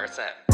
100%.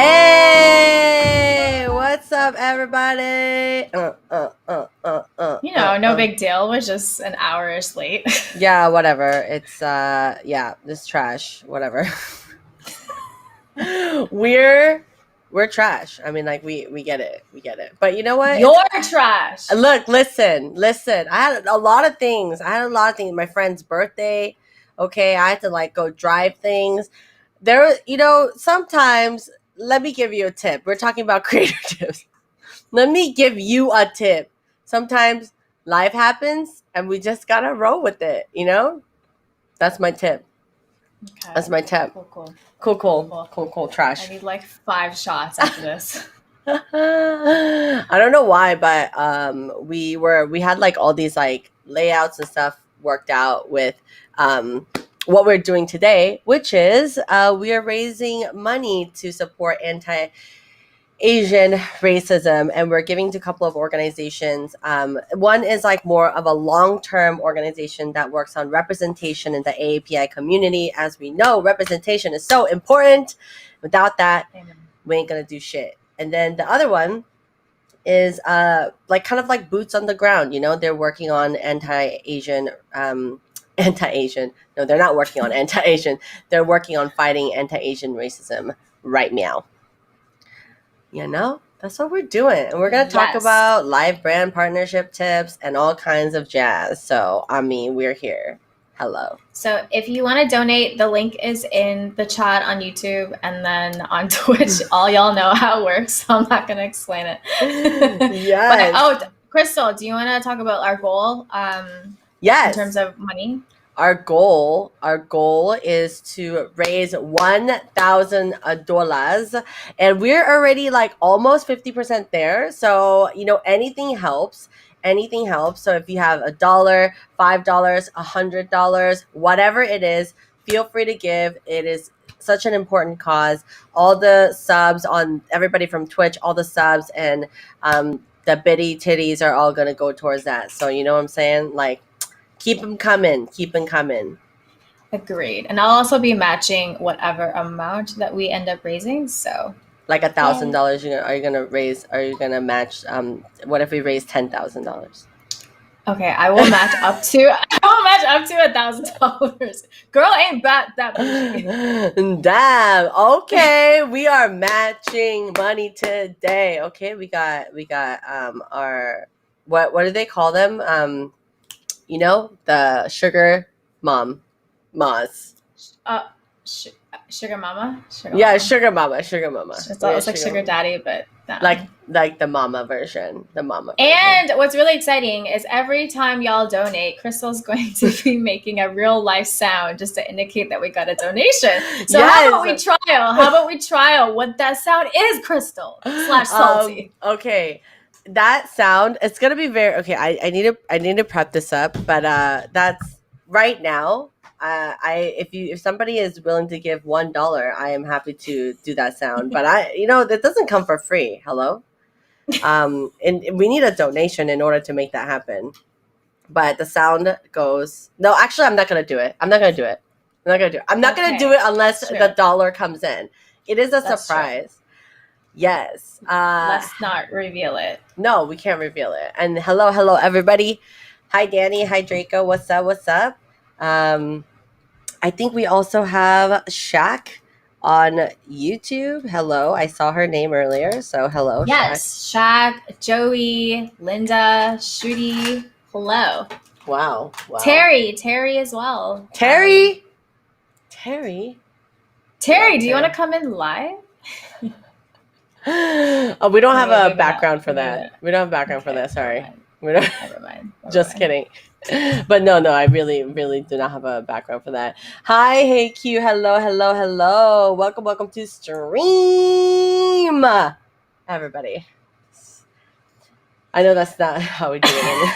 Hey, what's up, everybody? No big deal. We're just an hour-ish late. Yeah, whatever. It's yeah, this trash. Whatever. we're we're trash. I mean, like we get it, we get it. But you know what? You're trash. Look, listen. I had a lot of things. My friend's birthday. Okay, I had to like go drive things. Sometimes. Let me give you a tip. We're talking about creator tips. Let me give you a tip. Sometimes life happens and we just gotta roll with it, you know? That's my tip. Okay. That's my tip. Cool. Trash. I need like 5 shots after this. I don't know why, but we had like all these like layouts and stuff worked out with what we're doing today, which is we are raising money to support Asian racism, and we're giving to a couple of organizations. One is like more of a long-term organization that works on representation in the AAPI community. As we know, representation is so important. Without that, Amen. We ain't gonna do shit. And then the other one is like kind of like boots on the ground. You know, they're working on anti-Asian. No, they're not working on anti-Asian. They're working on fighting anti-Asian racism right now. You know, that's what we're doing. And we're going to talk about live brand partnership tips and all kinds of jazz. So, I mean, we're here. Hello. So if you want to donate, the link is in the chat on YouTube and then on Twitch. All y'all know how it works, so I'm not going to explain it. Yes. Crystal, do you want to talk about our goal yes. in terms of money? Our goal is to raise $1,000, and we're already like almost 50% there. So, you know, anything helps. So if you have $1, $5, $100, whatever it is, feel free to give. It is such an important cause. All the subs on everybody from Twitch, all the subs and the bitty titties are all going to go towards that. So, you know what I'm saying? Like, keep them coming. Agreed. And I'll also be matching whatever amount that we end up raising. So like $1,000, are you gonna raise? Are you gonna match? What if we raise $10,000? Okay, I will match up to $1,000. Girl ain't that bougie. Damn. Okay, we are matching money today. Okay, we got our what do they call them? You know, the sugar mamas. Sugar mama? Sugar mama. It's like sugar daddy, but like the mama version. And what's really exciting is every time y'all donate, Crystal's going to be making a real life sound just to indicate that we got a donation. So how about we trial what that sound is, Crystal / Salty. Okay. That sound, it's gonna be very okay. I need to prep this up, but that's right now. If somebody is willing to give $1, I am happy to do that sound. But that doesn't come for free. Hello, and we need a donation in order to make that happen. But the sound goes. No, actually, I'm not gonna do it. I'm not gonna do it unless the dollar comes in. It is a surprise. True. Yes. Let's not reveal it. No, we can't reveal it. And hello, everybody. Hi, Danny. Hi, Draco. What's up? I think we also have Shaq on YouTube. Hello. I saw her name earlier. So hello, yes, Shaq, Joey, Linda, Shruti. Hello. Wow. Terry as well. Terry, do you want to come in live? Oh, we don't have a background for that. We don't have a background for that. Sorry. We don't. Never mind. Just kidding. But no, I really do not have a background for that. Hi, hey Q. Hello. Welcome to stream, everybody. I know that's not how we do it.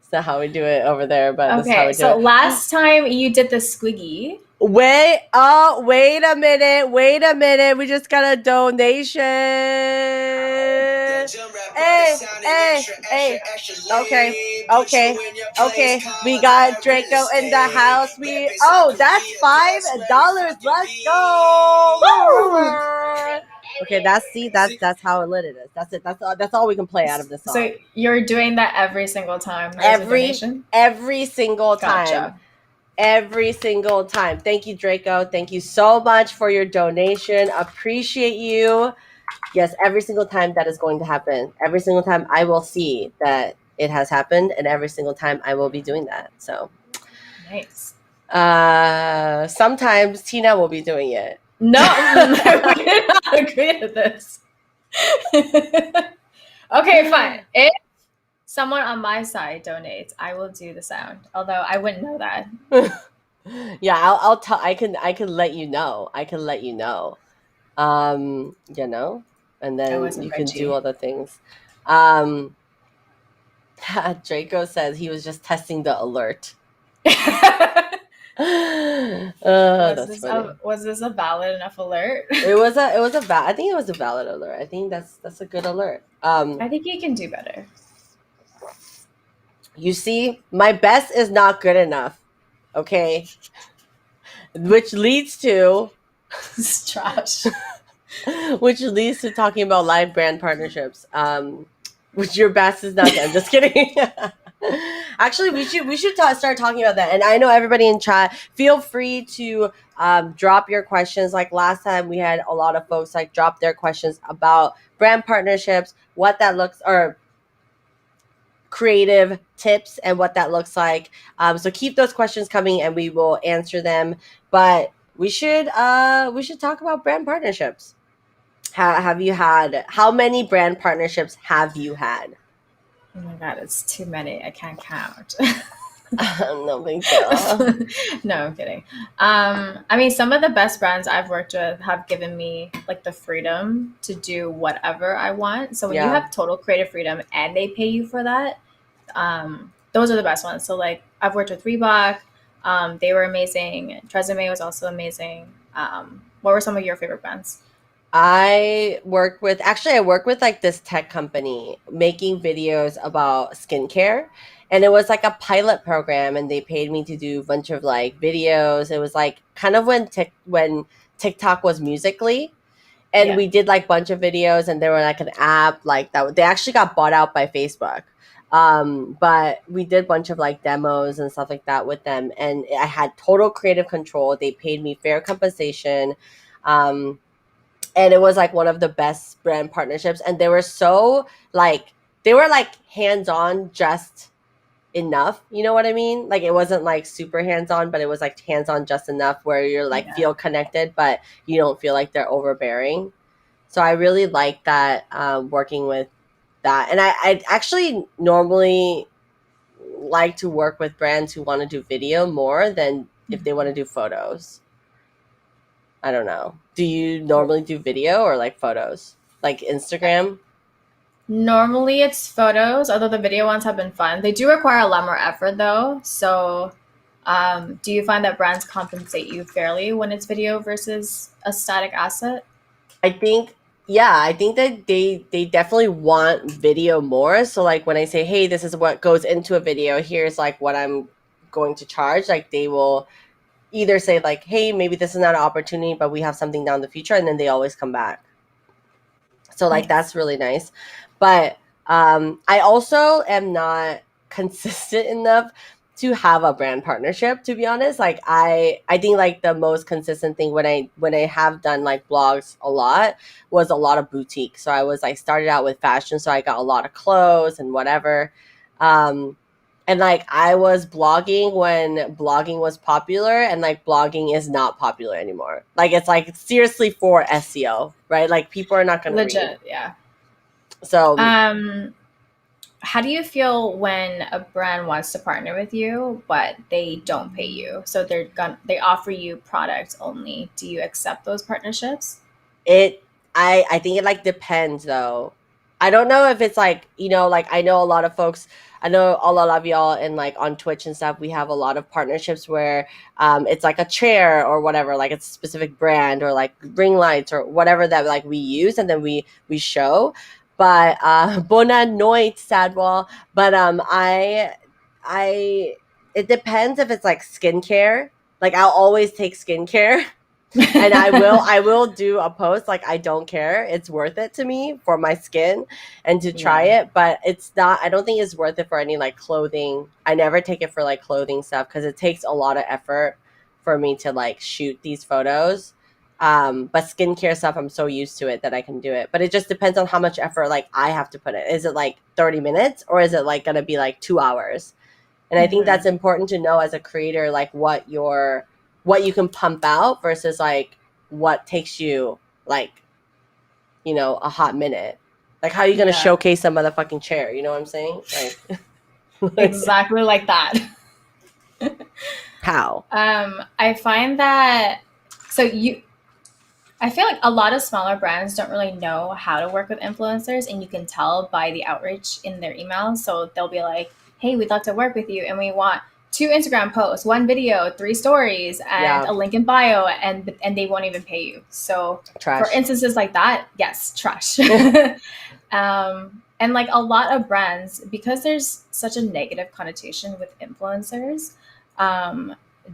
It's not how we do it over there, but that's how we do it. So last time you did the squiggy. Wait a minute. We just got a donation. Hey. Okay. We got Draco in the house. That's $5. Let's go. Okay, that's how lit it is. That's it. That's all we can play out of this So song. you're doing that every single time there's a donation? Every single time. Gotcha. Every single time. Thank you, Draco. Thank you so much for your donation. Appreciate you. Yes, every single time that is going to happen. Every single time I will see that it has happened, and every single time I will be doing that. So nice. Sometimes Tina will be doing it. No, we did not agree to this. Okay, fine. If someone on my side donates, I will do the sound. Although I wouldn't know that. Yeah, I'll tell. I can let you know. I can let you know. You know, and then you can do baiiii. other things. Draco says he was just testing the alert. That's funny. Was this a valid enough alert? It was a I think it was a valid alert. I think that's a good alert. I think you can do better. You see, my best is not good enough. Okay. Which leads to It's trash. which leads to talking about live brand partnerships. Which your best is not good. I'm just kidding. Actually, we should start talking about that. And I know everybody in chat, feel free to drop your questions. Like last time, we had a lot of folks like drop their questions about brand partnerships, what that looks, or creative tips and what that looks like. So keep those questions coming, and we will answer them. But we should talk about brand partnerships. Have you had? How many brand partnerships have you had? Oh my god, it's too many. I can't count. No big deal. No, I'm kidding. I mean, some of the best brands I've worked with have given me like the freedom to do whatever I want. So when you have total creative freedom and they pay you for that, those are the best ones. So like I've worked with Reebok. They were amazing. Tresemme was also amazing. What were some of your favorite brands? I work with like this tech company making videos about skincare, and it was like a pilot program, and they paid me to do a bunch of like videos. It was like kind of when TikTok was Musically, and Yeah. we did like a bunch of videos, and they were like an app like that. They actually got bought out by Facebook. But we did a bunch of like demos and stuff like that with them, and I had total creative control. They paid me fair compensation. And it was like one of the best brand partnerships, and they were so like hands-on just enough, you know what I mean? Like it wasn't like super hands-on, but it was like hands-on just enough where you're like feel connected, but you don't feel like they're overbearing. So I really like that, working with that. And I actually normally like to work with brands who want to do video more than if they want to do photos. I don't know. Do you normally do video or like photos? Like Instagram? Normally it's photos, although the video ones have been fun. They do require a lot more effort though. So do you find that brands compensate you fairly when it's video versus a static asset? I think that they definitely want video more. So like when I say, hey, this is what goes into a video, here's like what I'm going to charge, like they will either say like, hey, maybe this is not an opportunity, but we have something down the future, and then they always come back. So like that's really nice. But I also am not consistent enough to have a brand partnership, to be honest. Like I think like the most consistent thing when I have done like blogs a lot was a lot of boutique. So I was like started out with fashion, so I got a lot of clothes and whatever. And like I was blogging when blogging was popular, and like blogging is not popular anymore. Like it's like seriously for SEO, right? Like people are not going to read. Yeah. So how do you feel when a brand wants to partner with you but they don't pay you? So they offer you products only. Do you accept those partnerships? I think it like depends though. I don't know if it's like, like I know a lot of folks, I know a lot of y'all in like on Twitch and stuff, we have a lot of partnerships where it's like a chair or whatever, like it's a specific brand or like ring lights or whatever that like we use, and then we show. But bona noite, Sadwall. But I it depends if it's like skincare. Like I'll always take skincare. And I will do a post. Like, I don't care. It's worth it to me for my skin and to try Yeah. it, but it's not, I don't think it's worth it for any like clothing. I never take it for like clothing stuff because it takes a lot of effort for me to like shoot these photos. But skincare stuff, I'm so used to it that I can do it. But it just depends on how much effort like I have to put in. Is it like 30 minutes or is it like gonna be like 2 hours? And I think that's important to know as a creator, like what you can pump out versus like what takes you like, you know, a hot minute. Like, how are you gonna Yeah. showcase some motherfucking chair? You know what I'm saying? Like, Exactly like that. how? I find that so I feel like a lot of smaller brands don't really know how to work with influencers, and you can tell by the outreach in their emails. So they'll be like, "Hey, we'd love to work with you, and we want 2 Instagram posts, 1 video, 3 stories, and Yeah, a link in bio," and they won't even pay you. So for trash. instances like that, yes, trash. And like a lot of brands, because there's such a negative connotation with influencers,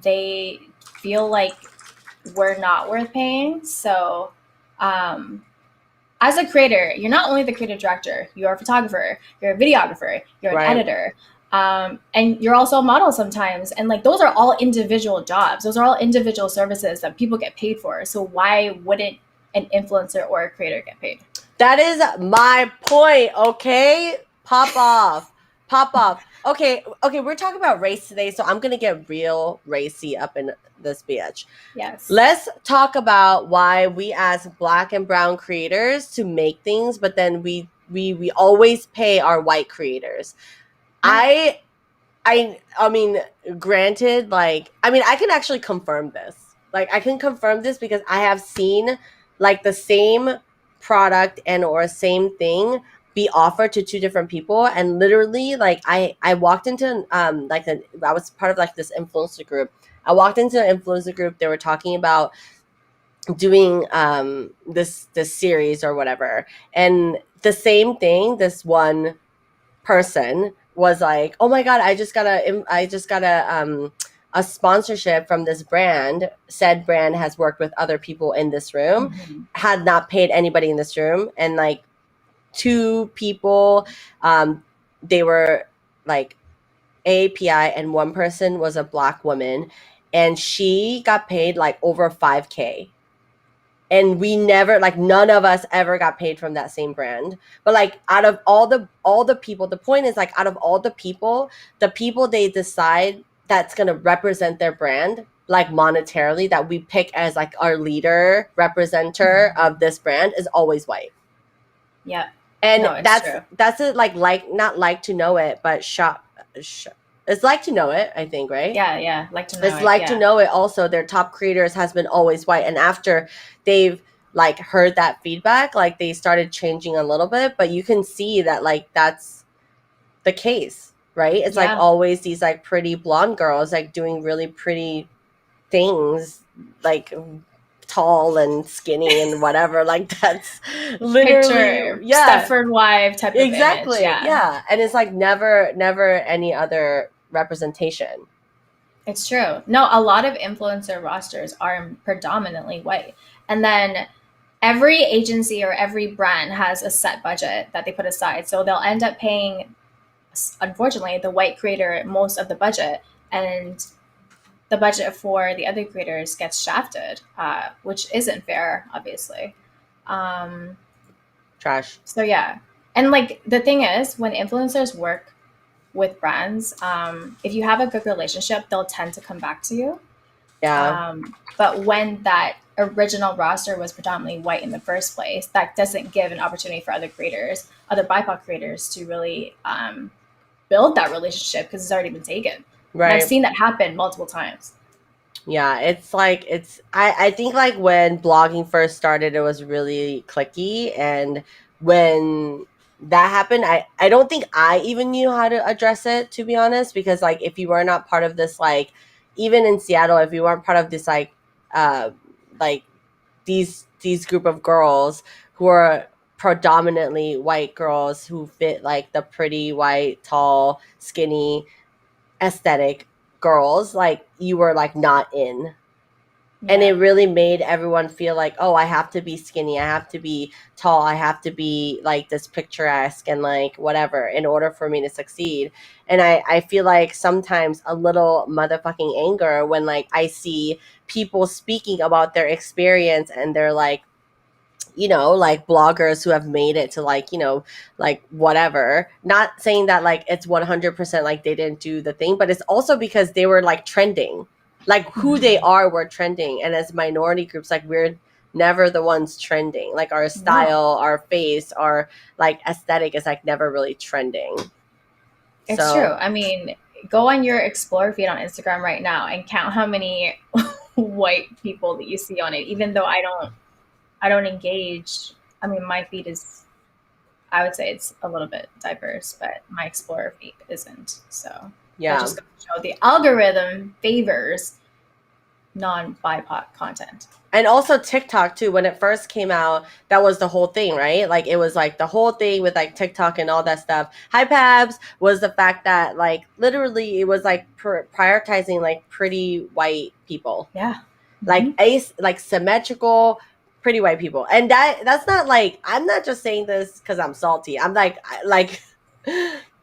they feel like we're not worth paying. So, um, as a creator, you're not only the creative director, you're a photographer, you're a videographer, you're an Right. editor, and you're also a model sometimes. And like those are all individual jobs, those are all individual services that people get paid for. So, why wouldn't an influencer or a creator get paid? That is my point, okay? Pop off. Pop off. Okay, we're talking about race today, so I'm gonna get real racy up in this bitch. Yes. Let's talk about why we ask Black and brown creators to make things, but then we always pay our white creators. Yeah. I mean, granted, like, I mean, I can actually confirm this. Like, I can confirm this because I have seen like the same product and or same thing be offered to two different people, and literally, like, I walked into I was part of like this influencer group. I walked into an influencer group. They were talking about doing this series or whatever, and the same thing. This one person was like, "Oh my god, I just got a sponsorship from this brand. Said brand has worked with other people in this room, Mm-hmm. had not paid anybody in this room, and like two people, they were like AAPI, and one person was a Black woman, and she got paid like over 5K, and we never, like, none of us ever got paid from that same brand. But like, out of all the people, the point is, like, out of all the people they decide that's going to represent their brand, like, monetarily, that we pick as like our leader representer of this brand, is always white. Yeah. And No, it's true. that's it. Like not like to know it, but it's like to know it, I think, right? Yeah. Yeah. Like to know It's it. like to Yeah. know it also. Their top creators has been always white, and after they've like heard that feedback, like, they started changing a little bit, but you can see that like that's the case, right? It's like Yeah. always these like pretty blonde girls like doing really pretty things, like tall and skinny and whatever, like, that's literally, Picture yeah, Stepford wife type of image. exactly, Yeah. yeah. And it's like never any other representation. It's true. No, a lot of influencer rosters are predominantly white. And then every agency or every brand has a set budget that they put aside. So they'll end up paying, unfortunately, the white creator most of the budget. And the budget for the other creators gets shafted, which isn't fair, obviously. Um, Trash. so, yeah. And like the thing is, when influencers work with brands, if you have a good relationship, they'll tend to come back to you. Yeah. But when that original roster was predominantly white in the first place, that doesn't give an opportunity for other creators, other BIPOC creators, to really build that relationship because it's already been taken. And I've Right. seen that happen multiple times. Yeah, it's like, I think like when blogging first started, it was really clicky, and when that happened, I don't think I even knew how to address it, to be honest, because like, if you were not part of this, like, even in Seattle, if you weren't part of this uh like these group of girls who are predominantly white girls who fit like the pretty white tall skinny aesthetic girls, like, you were like not in. And it Yeah. really made everyone feel like, oh, I have to be skinny, I have to be tall, I have to be like this picturesque and like whatever in order for me to succeed. And I feel like sometimes a little motherfucking anger when like I see people speaking about their experience and they're like, like bloggers who have made it to like, like whatever. Not saying that like it's 100% like they didn't do the thing, but it's also because they were like trending. Like who they Mhm. are were trending. And as minority groups, like we're never the ones trending. Like our No, style, our face, our like aesthetic is like never really trending. it's true. So I mean, go on your explore feed on Instagram right now and count how many white people that you see on it. Even though I don't engage. I mean, my feed is, I would say it's a little bit diverse, but my Explorer feed isn't. So that yeah. just goes to show the algorithm favors non-BIPOC content. And also TikTok too. When it first came out, that was the whole thing, right? Like it was like the whole thing with like TikTok and all that stuff. Hi Pabs was the fact that like literally it was like prioritizing like pretty white people, Yeah. like Hmm. ace, like symmetrical, pretty white people. And that's not like, I'm not just saying this because I'm salty. I'm like, like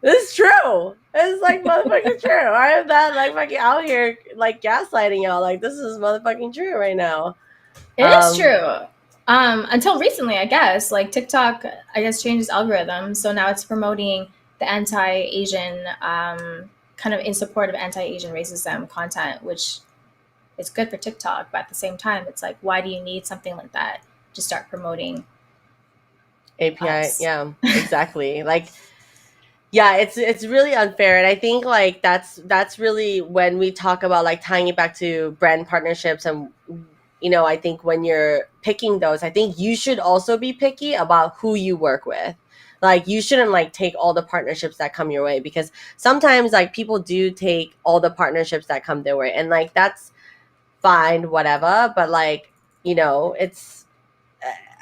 this is true. It's like motherfucking true. I am not like fucking out here like gaslighting y'all. Like this is motherfucking true right now. It is Um, true. Until recently, I guess, like TikTok, I guess changed its algorithm, so now it's promoting the anti-Asian, kind of in support of anti-Asian racism content, which is good for TikTok. But at the same time, it's like, why do you need something like that to start promoting API, us? yeah, exactly. Like, yeah, it's really unfair, and I think like that's really when we talk about like tying it back to brand partnerships, and I think when you're picking those, I think you should also be picky about who you work with. Like, you shouldn't like take all the partnerships that come your way, because sometimes like people do take all the partnerships that come their way, and like that's fine, whatever. But like, it's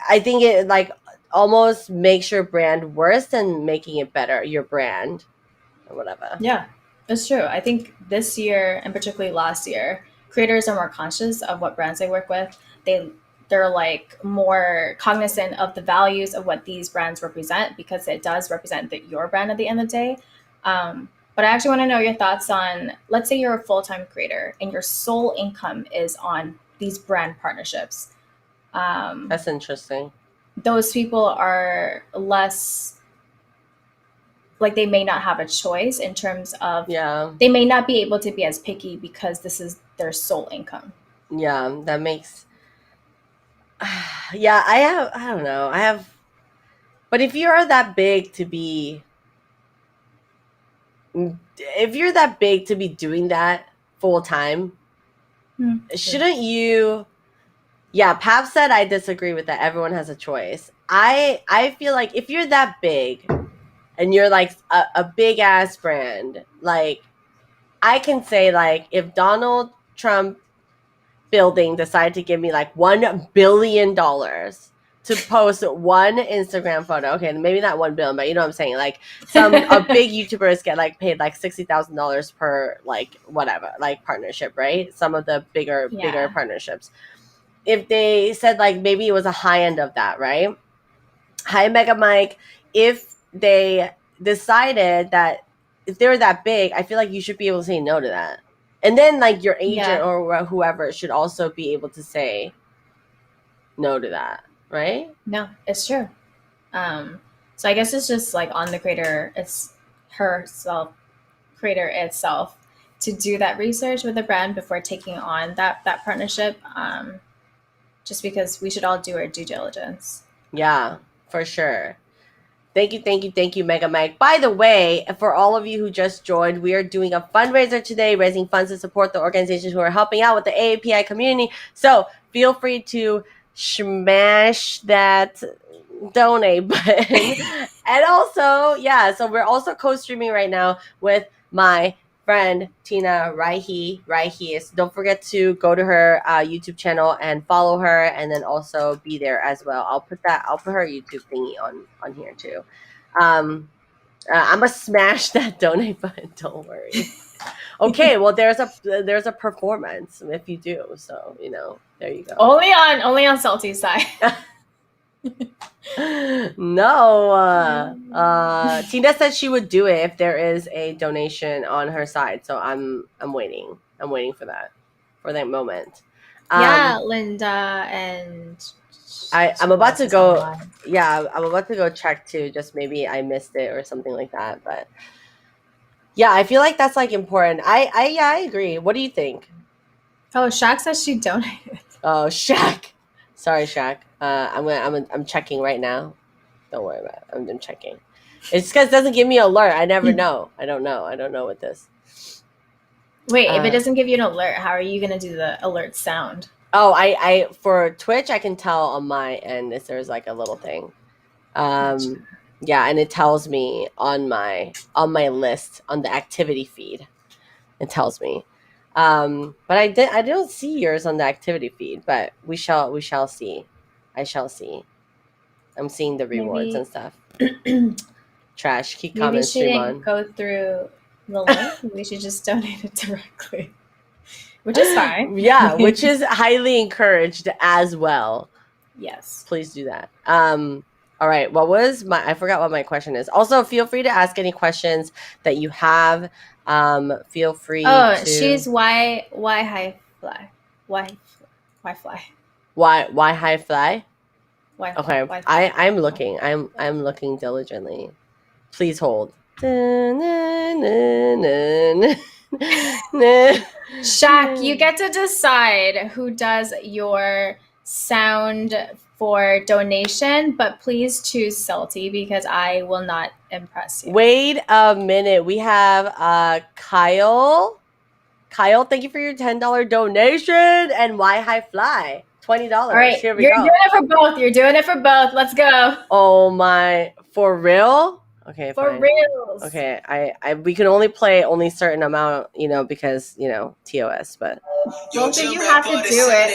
I think it like almost makes your brand worse than making it better, your brand or whatever. Yeah, it's true. I think this year, and particularly last year, creators are more conscious of what brands they work with. They're like more cognizant of the values of what these brands represent, because it does represent your brand at the end of the day. But I actually want to know your thoughts on, let's say you're a full-time creator and your sole income is on these brand partnerships. Um, That's interesting. those people are less, like, they may not have a choice in terms of, Yeah. they may not be able to be as picky because this is their sole income. Yeah, that makes yeah, I don't know. But if you're that big to be if you're that big to be doing that full time, True. shouldn't you? Yeah, Pap said I disagree with that. Everyone has a choice. I feel like if you're that big and you're like a big ass brand, like I can say like if Donald Trump building decided to give me like $1 billion to post one Instagram photo. Okay, maybe not 1 billion, but you know what I'm saying. Like a big YouTubers get like paid like $60,000 per like whatever, like partnership, right? Some of the bigger Yeah. partnerships. If they said like maybe it was a high end of that, right? Hi Mega Mike. If they decided that if they were that big, I feel like you should be able to say no to that. And then like your agent Yeah. or whoever should also be able to say no to that, right? No, it's true. Um, so I guess it's just like on the creator, it's herself, creator itself, to do that research with the brand before taking on that partnership. Just because we should all do our due diligence. Yeah, for sure. Thank you, Mega Mike. By the way, for all of you who just joined, we are doing a fundraiser today, raising funds to support the organizations who are helping out with the AAPI community. So feel free to smash that donate button. And also, yeah, so we're also co-streaming right now with my friend Tina Raihi. Don't forget to go to her YouTube channel and follow her, and then also be there as well. I'll put her YouTube thingy on here too. Um, I'm gonna smash that donate button. Don't worry. Okay, well there's a performance if you do. So there you go. Only on Salty's side. No, Tina said she would do it if there is a donation on her side. So I'm waiting. I'm waiting for that moment. Yeah, Linda and I'm about to go. Yeah, I'm about to go check too. Just maybe I missed it or something like that. But yeah, I feel like that's like important. I agree. What do you think? Oh, Shaq says she donated. Oh, Shaq. Sorry, Shaq. I'm checking right now. Don't worry about it. I'm checking. It's because it doesn't give me an alert. I never know. I don't know with this. Wait, if it doesn't give you an alert, how are you gonna do the alert sound? Oh, I for Twitch I can tell on my end if there's like a little thing. Gotcha. Yeah, and it tells me on my list on the activity feed. It tells me. But I don't see yours on the activity feed, but we shall see. I shall see. I'm seeing the rewards and stuff. Trash. Keep comments. Maybe she stream didn't on. go through the link. Maybe she just donated directly, which is fine. Yeah, which is highly encouraged as well. Yes. Please do that. All right. What was I forgot what my question is. Also, feel free to ask any questions that you have. Feel free to. She's why high fly. Why fly? Why high fly? Why okay. Why fly? I'm looking. I'm looking diligently. Please hold. Shaq, you get to decide who does your sound for donation, but please choose Salty because I will not impress you. Wait a minute. We have Kyle. Kyle, thank you for your $10 donation. And Why High Fly, $20. All right, here we you're go. doing it for both. You're doing it for both. Let's go. Oh my, for real? Okay, for fine. reals. Okay, I we can only play only certain amount, because TOS, but both of you have to do it.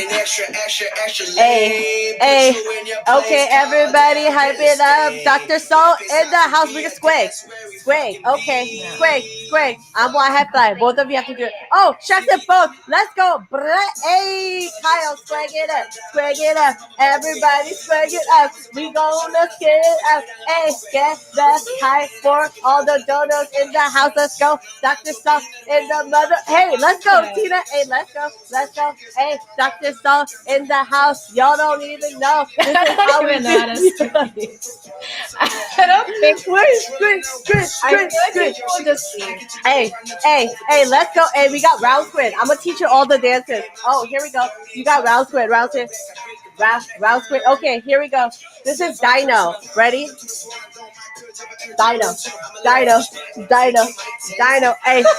Hey, okay, everybody, hype it up. Dr. Salt in the house. We can squig. Okay, squig. I'm Why High Fly. Both of you have to do it. Oh, check the both. Let's go. Hey, Kyle, squig it up. Everybody, squig it up. We gonna get it up. Hey, get the hype for all the donos in the house. Let's go. Dr. Salt in the mother. Hey, let's go, Tina. Hey, let's go. Hey, Dr. Salt in the house. Y'all don't even know. This is how we do it. I don't think Squid. people just leave. Hey, let's go. Hey, we got round squid. I'm gonna teach you all the dances. Oh, here we go. You got round squid. Round squid. Okay, here we go. This is Dino. Ready? Dino. Hey.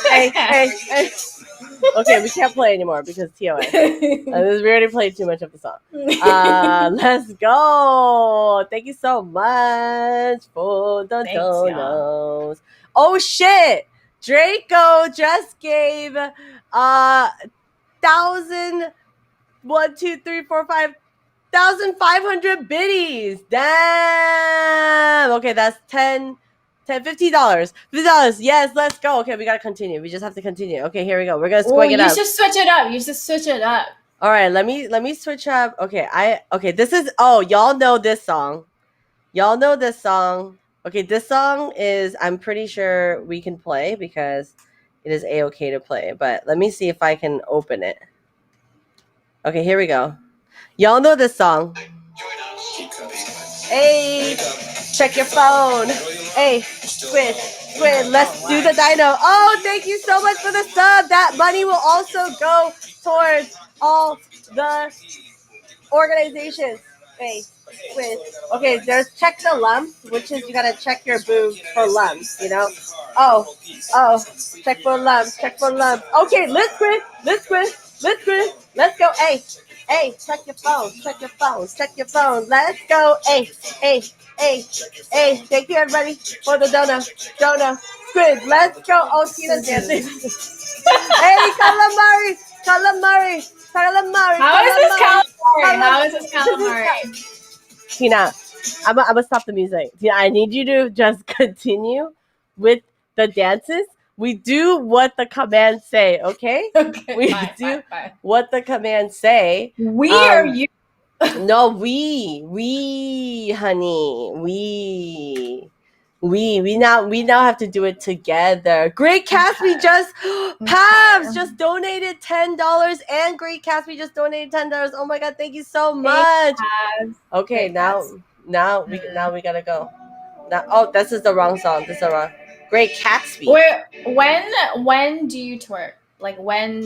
Okay, we can't play anymore because TOS. We already played too much of the song. Let's go. Thank you so much for the donos. Oh shit! Draco just gave 1,500 biddies. Damn. Okay, that's $10, $50. Yes, let's go. Okay, we gotta continue. We just have to continue. Okay, here we go. We're gonna squig it up. You should switch it up. All right, let me switch up. Okay, this is y'all know this song. Okay, this song is, I'm pretty sure we can play because it is a-okay to play, but let me see if I can open it. Okay, here we go. Y'all know this song. Hey, check your phone. Hey, squid, let's do the dino. Oh, thank you so much for the sub. That money will also go towards all the organizations. Hey, squid. Okay, there's check the lumps, which is you gotta check your boobs for lumps, Oh, check for lumps. Okay, let's squid. Let's go. Hey, check your phone. Let's go. Hey. Thank you everybody for the dono. Squid, let's go. Oh, Tina's dancing. Hey, calamari. How is this calamari? Tina, I'm gonna stop the music. Tina, I need you to just continue with the dances. We do what the commands say, okay? Okay, We fine. what the commands say. We are you. No, we, honey, we now have to do it together. Great Caspi just Pabs just donated $10, and Great Caspi just donated $10. Oh my god, thank you so much. Okay, now we gotta go. Now, oh, this is the wrong song. This is the wrong. Great Catsby. When do you twerk? Like when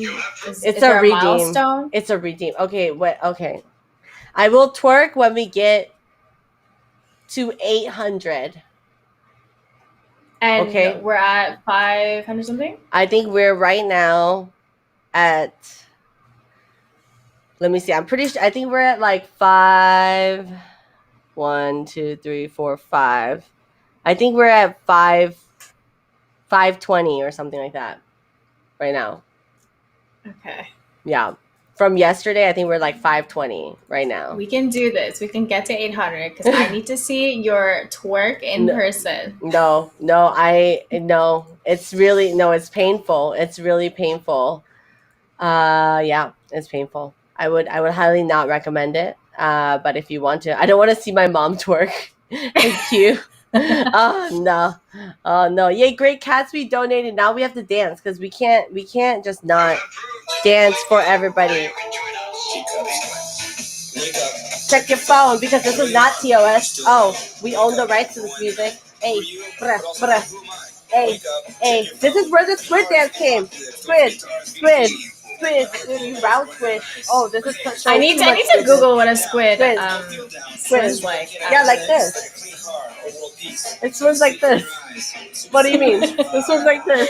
is It's there a a redeem. milestone? It's a redeem. Okay, okay. I will twerk when we get to 800. And okay, we're at 500 something? I think we're right now at, let me see. I'm pretty sure, I think we're at like 5. 1, 2, 3, 4, 5. I think we're at 520 or something like that right now. Okay. Yeah. From yesterday, I think we're like 520 right now. We can do this. We can get to 800 because I need to see your twerk in person. No. It's really, it's painful. It's really painful. Yeah, it's painful. I would highly not recommend it. But if you want to, I don't want to see my mom twerk. Thank you. Oh no. Yay, Great Catsby donated. Now we have to dance because we can't just not dance for everybody. Check your phone because this is not TOS. Oh, we own the rights to this music. Hey, hey. This is where the squid dance came. Squid, round squid. Oh, this is so. I need to Google what a squid swims like. Yeah, like this. It swims like this. What do you mean? It swims like this.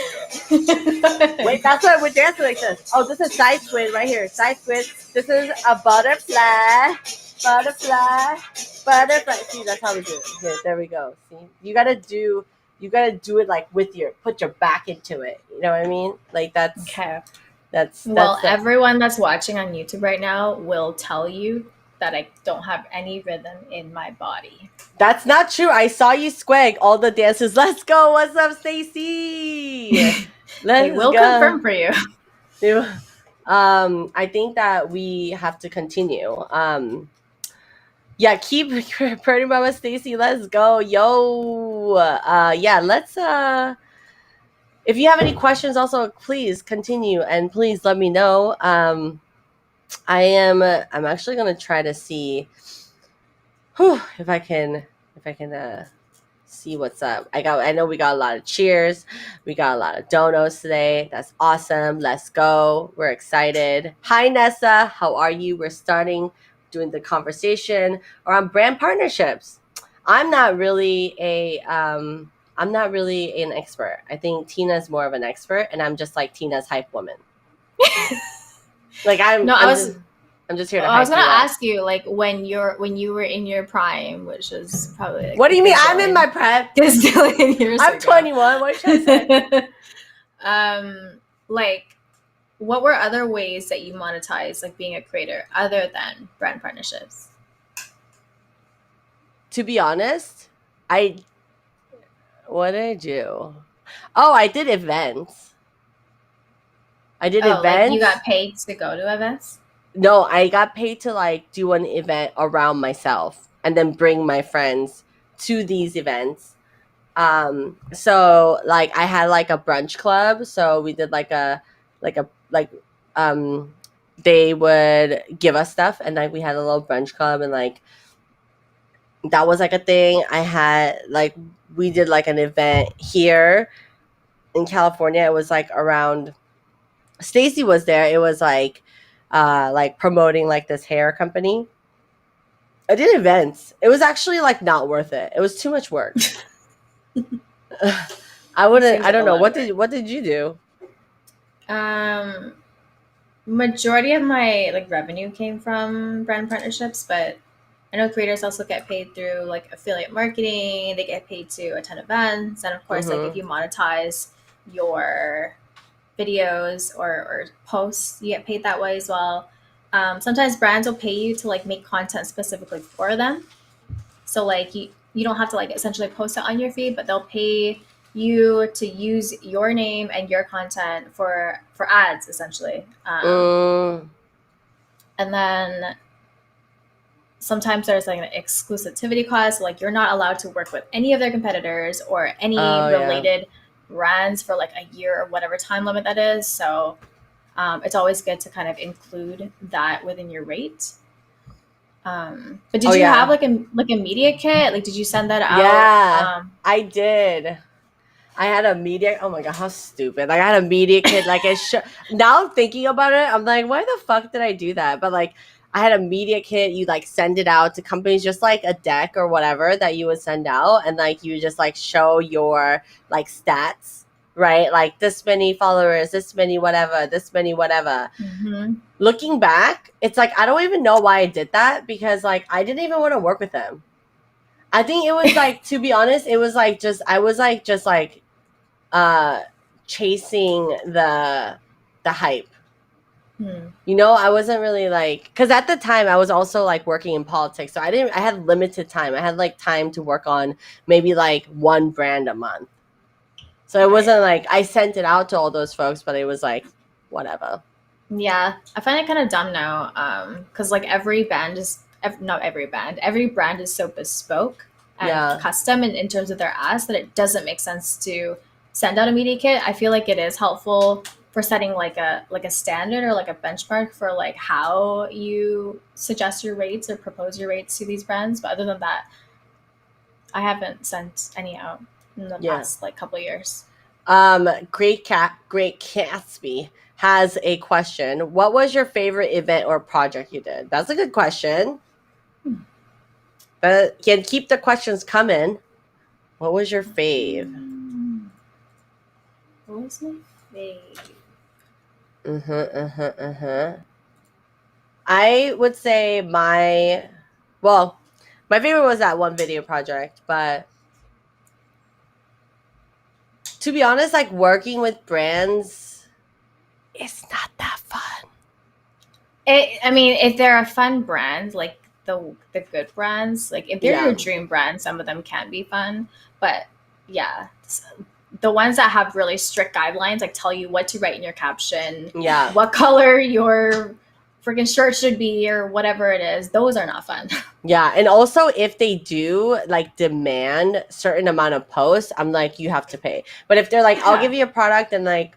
Wait, that's why we're dancing like this. Oh, this is side squid right here. Side squid. This is a butterfly. Butterfly. See, that's how we do it. Here, there we go. See, you gotta do it like put your back into it. You know what I mean? Like that's okay. That's everyone that's watching on YouTube right now will tell you that I don't have any rhythm in my body. That's not true. I saw you squag all the dances. Let's go. What's up, Stacy? Let's go. Confirm for you. I think that we have to continue. Yeah, keep pretty mama Stacy. Let's go. Yo. Yeah, let's if you have any questions also please continue and please let me know. I'm actually gonna try to see if I can see what's up. I know we got a lot of cheers, we got a lot of donos today. That's awesome. Let's go. We're excited. Hi Nessa, how are you? We're starting doing the conversation around brand partnerships. I'm not really an expert. I think Tina's more of an expert, and I'm just like Tina's hype woman. Like I'm just here to. I was gonna ask you, like when you were in your prime, which is probably. Like what do you mean? I'm in my prime. Years I'm ago. 21. What are you trying to say? Like, what were other ways that you monetize, like being a creator, other than brand partnerships? To be honest, what did I do? Oh, I did events. Like you got paid to go to events? No, I got paid to like do an event around myself and then bring my friends to these events. So like I had like a brunch club. So we did they would give us stuff and like we had a little brunch club and like that was like a thing. I had like we did like an event here in California. It was like around Stacy was there. It was like promoting like this hair company. I did events. It was actually like not worth it. It was too much work. I don't know. What did you do? Majority of my like revenue came from brand partnerships, but I know creators also get paid through like affiliate marketing. They get paid to attend events, and of course, like if you monetize your videos or posts, you get paid that way as well. Sometimes brands will pay you to like make content specifically for them. So like you don't have to like essentially post it on your feed, but they'll pay you to use your name and your content for ads, essentially. And then sometimes there's like an exclusivity clause, like you're not allowed to work with any of their competitors or any related brands for like a year or whatever time limit that is. So it's always good to kind of include that within your rate. But did you have like a media kit? Like, did you send that out? Yeah, I did. I had a media. Oh my god, how stupid! Like I had a media kit. Like now I'm thinking about it, I'm like, why the fuck did I do that? But like, I had a media kit. You like send it out to companies, just like a deck or whatever that you would send out, and like you just like show your like stats, right? Like this many followers, this many whatever, this many whatever. Mm-hmm. Looking back, it's like I don't even know why I did that, because like I didn't even want to work with them. I think it was like, to be honest, it was like I was like just like chasing the hype. You know, I wasn't really like, because at the time I was also like working in politics, so I had limited time. I had like time to work on maybe like one brand a month, so it wasn't like I sent it out to all those folks, but it was like whatever. Yeah, I find it kind of dumb now, because like every brand is so bespoke and custom in terms of their ads that it doesn't make sense to send out a media kit. I feel like it is helpful for setting like a standard or like a benchmark for like how you suggest your rates or propose your rates to these brands. But other than that, I haven't sent any out in the past like couple of years. Great Gatsby has a question. What was your favorite event or project you did? That's a good question. But can keep the questions coming. What was your fave? What was my fave? I would say my favorite was that one video project, but to be honest, like working with brands, it's not that fun. I mean, if they're a fun brand, like the good brands, like if they're your dream brand, some of them can be fun. But yeah, the ones that have really strict guidelines, like tell you what to write in your caption, what color your freaking shirt should be, or whatever it is, those are not fun. Yeah, and also if they do like demand certain amount of posts, I'm like, you have to pay. But if they're like, I'll give you a product and like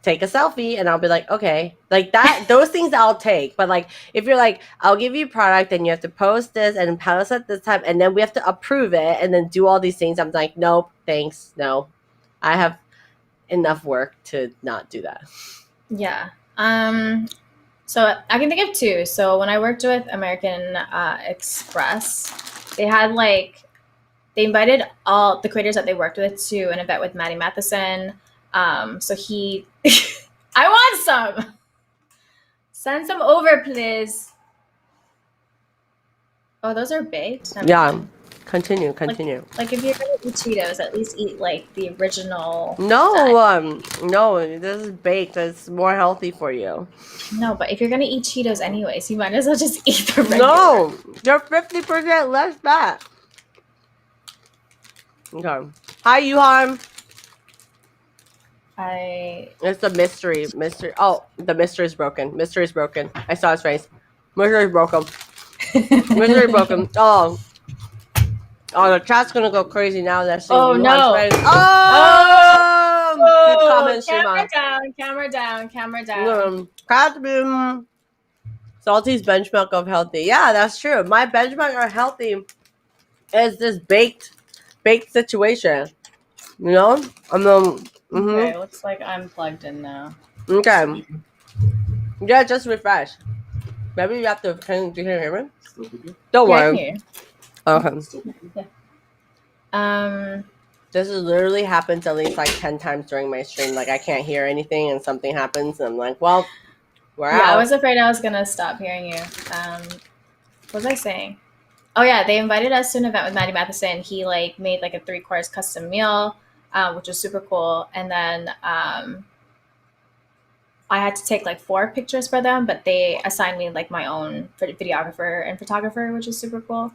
take a selfie, and I'll be like, okay, like that, those things I'll take. But like, if you're like, I'll give you a product and you have to post this and post at this time, and then we have to approve it and then do all these things, I'm like, nope, thanks, no, I have enough work to not do that. Yeah. So I can think of two. So when I worked with American Express, they invited all the creators that they worked with to an event with Maddie Matheson. So he, I want some. Send some over, please. Oh, those are baked? Yeah. Continue. Like if you're gonna eat Cheetos, at least eat like the original. No, this is baked. It's more healthy for you. No, but if you're gonna eat Cheetos anyways, you might as well just eat the regular. No, they're 50% less fat. Okay. Hi, Yuhan. It's the mystery. Oh, the mystery is broken. I saw his face. Mystery is broken. Oh, the chat's gonna go crazy now. They're saying no. Face. Good comment, camera down. Salty's benchmark of healthy. Yeah, that's true. My benchmark of healthy is this baked situation. You know? Okay, looks like I'm plugged in now. Okay. Yeah, just refresh. Maybe you have to. Can you hear me? Don't worry. Okay. This has literally happened at least like 10 times during my stream. Like I can't hear anything and something happens and I'm like, well, we're out. I was afraid I was gonna stop hearing you. What was I saying? Oh yeah, they invited us to an event with Maddie Matheson. He like made like a 3-course custom meal, which was super cool. And then I had to take like 4 pictures for them, but they assigned me like my own videographer and photographer, which is super cool.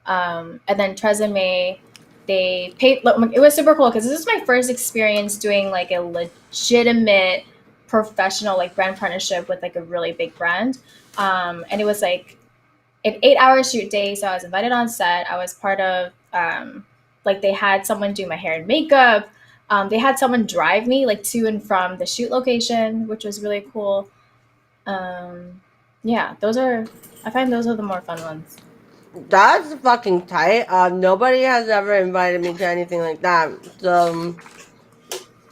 And then Trez and May they paid. It was super cool because this is my first experience doing like a legitimate professional like brand partnership with like a really big brand. And it was like an 8-hour shoot day. So I was invited on set. I was part of like they had someone do my hair and makeup. They had someone drive me like to and from the shoot location, which was really cool. Yeah, I find those are the more fun ones. That's fucking tight. Nobody has ever invited me to anything like that. So,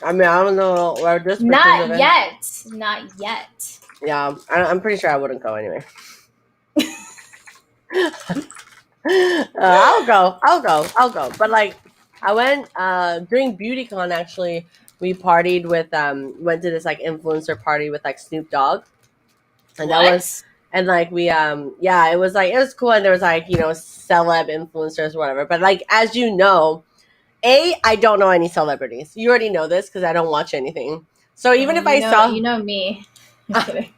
I mean, I don't know where this person Not is. yet. Not yet. Yeah, I'm pretty sure I wouldn't go anyway. I'll go. But like, I went during BeautyCon. Actually, we partied with went to this like influencer party with like Snoop Dogg, and What? that was and like we yeah, it was cool, and there was like celeb influencers whatever. But like as you know, I don't know any celebrities. You already know this because I don't watch anything. So even if I saw, you know me. I'm kidding.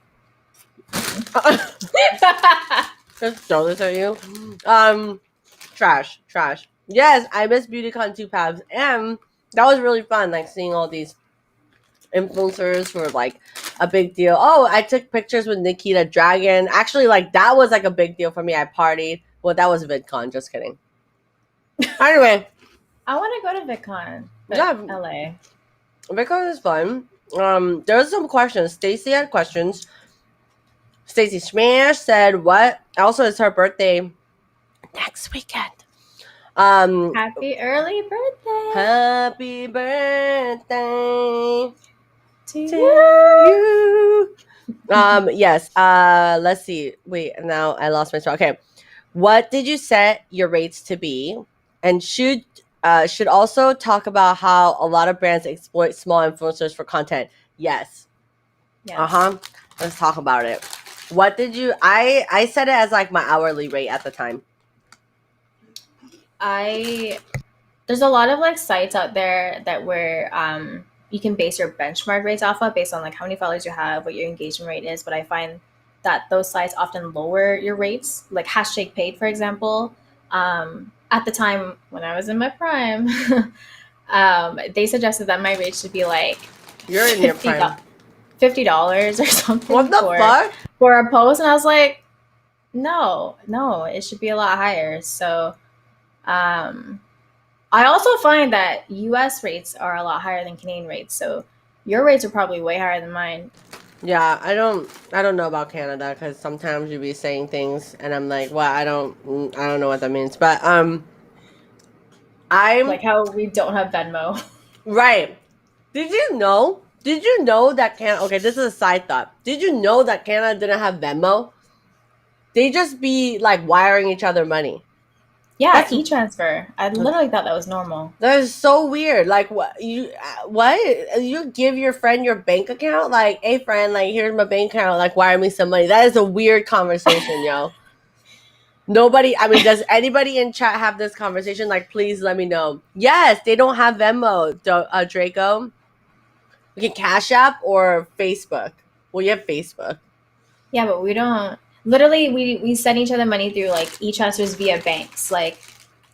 just throw this at you. Trash. Yes, I miss BeautyCon 2 Pabs, and that was really fun. Like seeing all these influencers were like a big deal. Oh, I took pictures with Nikita Dragon. Actually, like that was like a big deal for me. I partied. Well, that was VidCon. Just kidding. Anyway, I want to go to VidCon. yeah, LA. VidCon is fun. There was some questions. Stacy had questions. Stacy Smash said, "What?" Also, it's her birthday next weekend. Happy early birthday Happy birthday to to you. you. Yes. Let's see. Wait, now I lost my spot. Okay. What did you set your rates to be? And should also talk about how a lot of brands exploit small influencers for content. Yes. Yes. Let's talk about it. What did you I set it as like my hourly rate at the time. There's a lot of like sites out there that where you can base your benchmark rates off of based on like how many followers you have, what your engagement rate is. But I find that those sites often lower your rates, like hashtag paid, for example. At the time when I was in my prime, they suggested that my rate should be like You're in your prime. $50 or something. What the fuck? For a post, and I was like, no, it should be a lot higher. So I also find that US rates are a lot higher than Canadian rates. So your rates are probably way higher than mine. Yeah, I don't know about Canada because sometimes you be saying things and I'm like, well, I don't know what that means. But I'm like how we don't have Venmo. Right. Did you know that Canada? Okay, this is a side thought. Did you know that Canada didn't have Venmo? They just be like wiring each other money. Yeah, e-transfer. I literally thought that was normal. That is so weird. Like, what you give your friend your bank account? Like, hey friend, like here's my bank account. Like, wire me some money. That is a weird conversation, yo. Nobody. I mean, does anybody in chat have this conversation? Like, please let me know. Yes, they don't have Venmo, Draco. You can Cash App or Facebook. Well, you have Facebook. Yeah, but we don't. Literally, we send each other money through like e-transfers via banks. Like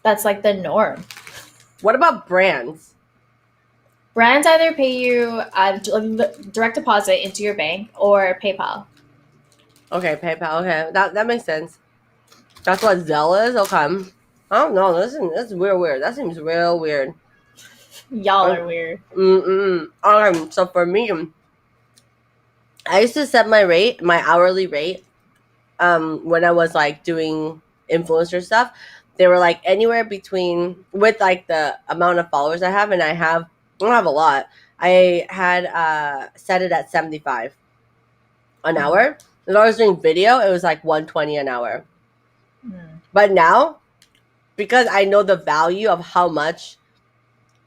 that's like the norm. What about brands? Brands either pay you a direct deposit into your bank or PayPal. Okay, PayPal. Okay, that makes sense. That's what Zelle is. Okay. I don't know. That's real weird. That seems real weird. Y'all are weird. So for me, I used to set my hourly rate, when I was like doing influencer stuff. They were like anywhere between with like the amount of followers I have, and I don't have a lot. I had set it at 75 an hour. If I was doing video, it was like 120 an hour. But now, because I know the value of how much,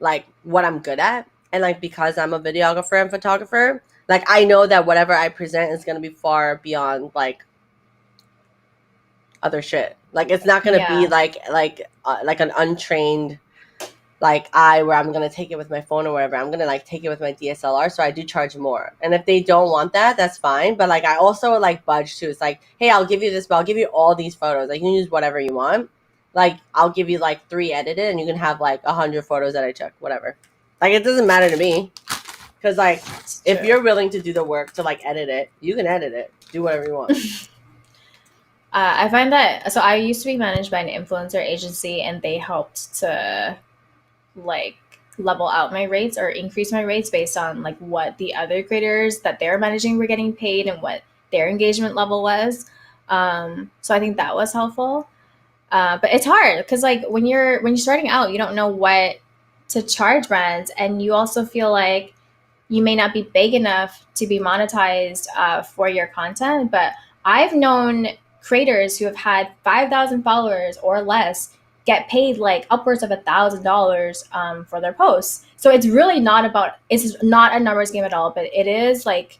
like what I'm good at, and like because I'm a videographer and photographer, like I know that whatever I present is gonna be far beyond like other shit. Like it's not gonna be like an untrained like eye where I'm gonna take it with my phone or whatever. I'm gonna like take it with my DSLR. So I do charge more. And if they don't want that, that's fine. But like I also like budge too. It's like, hey, I'll give you this, but I'll give you all these photos. Like you can use whatever you want. Like, I'll give you like 3 edited, and you can have like 100 photos that I took, whatever. Like, it doesn't matter to me, because like if you're willing to do the work to like edit it, you can edit it, do whatever you want. I find that, so I used to be managed by an influencer agency, and they helped to like level out my rates or increase my rates based on like what the other creators that they're managing were getting paid and what their engagement level was. So I think that was helpful. But it's hard because like when you're starting out, you don't know what to charge brands, and you also feel like you may not be big enough to be monetized for your content. But I've known creators who have had 5,000 followers or less get paid like upwards of $1,000 for their posts. So it's really not about, it's not a numbers game at all, but it is like,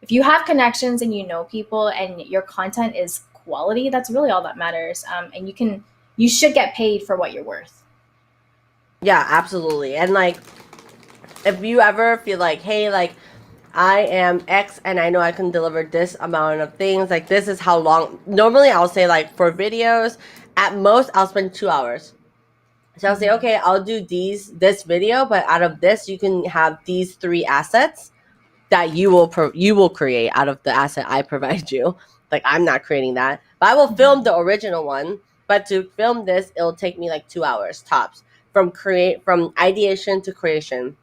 if you have connections and you know people and your content is quality, that's really all that matters. And you should get paid for what you're worth. Yeah, absolutely. And like, if you ever feel like, hey, like, I am X and I know I can deliver this amount of things, like, this is how long. Normally, I'll say, like, for videos, at most, I'll spend 2 hours. So I'll say, okay, I'll do this video, but out of this, you can have these 3 assets that you will create out of the asset I provide you. Like, I'm not creating that, but I will film the original one. But to film this, it'll take me like 2 hours tops from ideation to creation.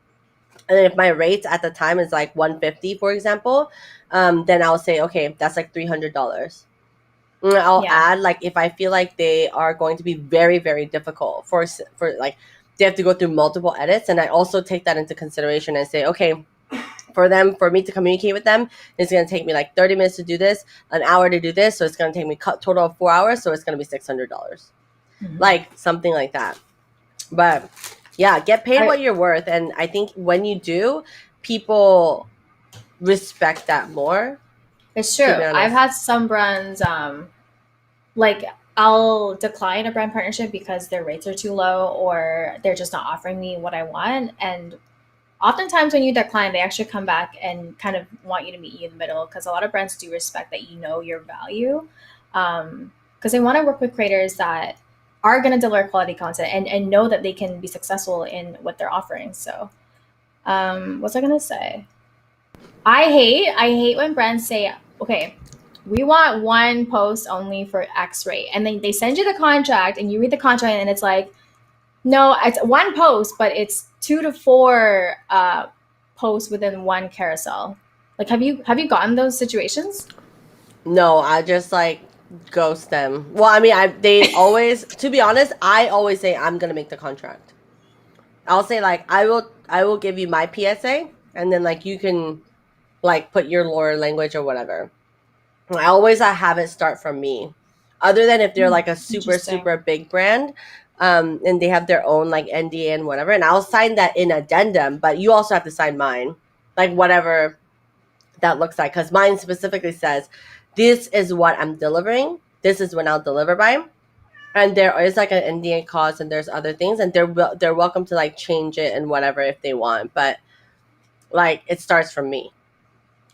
And then if my rates at the time is like 150, for example, then I'll say, okay, that's like $300. And I'll add, like, if I feel like they are going to be very, very difficult for like, they have to go through multiple edits. And I also take that into consideration and say, okay, for me to communicate with them, it's going to take me like 30 minutes to do this, an hour to do this. So it's going to take me total of 4 hours. So it's going to be $600, like something like that. But yeah, get paid what you're worth. And I think when you do, people respect that more. It's true. I've had some brands, like, I'll decline a brand partnership because their rates are too low or they're just not offering me what I want. And oftentimes when you decline, they actually come back and kind of want you to meet you in the middle, because a lot of brands do respect that you know your value, because they want to work with creators that are going to deliver quality content and know that they can be successful in what they're offering. So what's I going to say? I hate when brands say, okay, we want one post only for X rate. And then they send you the contract and you read the contract and it's like, no, it's one post, but it's 2 to 4 posts within one carousel. Like, have you gotten those situations? No, I just like ghost them. Well, I mean, they always, to be honest, I always say I'm gonna make the contract. I'll say, like, I will give you my PSA, and then like you can like put your lore language or whatever. I always have it start from me, other than if they're like a super big brand, and they have their own like NDA and whatever, and I'll sign that in addendum, but you also have to sign mine, like whatever that looks like, because mine specifically says this is what I'm delivering, this is when I'll deliver by, and there is like an NDA clause and there's other things, and they're welcome to like change it and whatever if they want, but like it starts from me.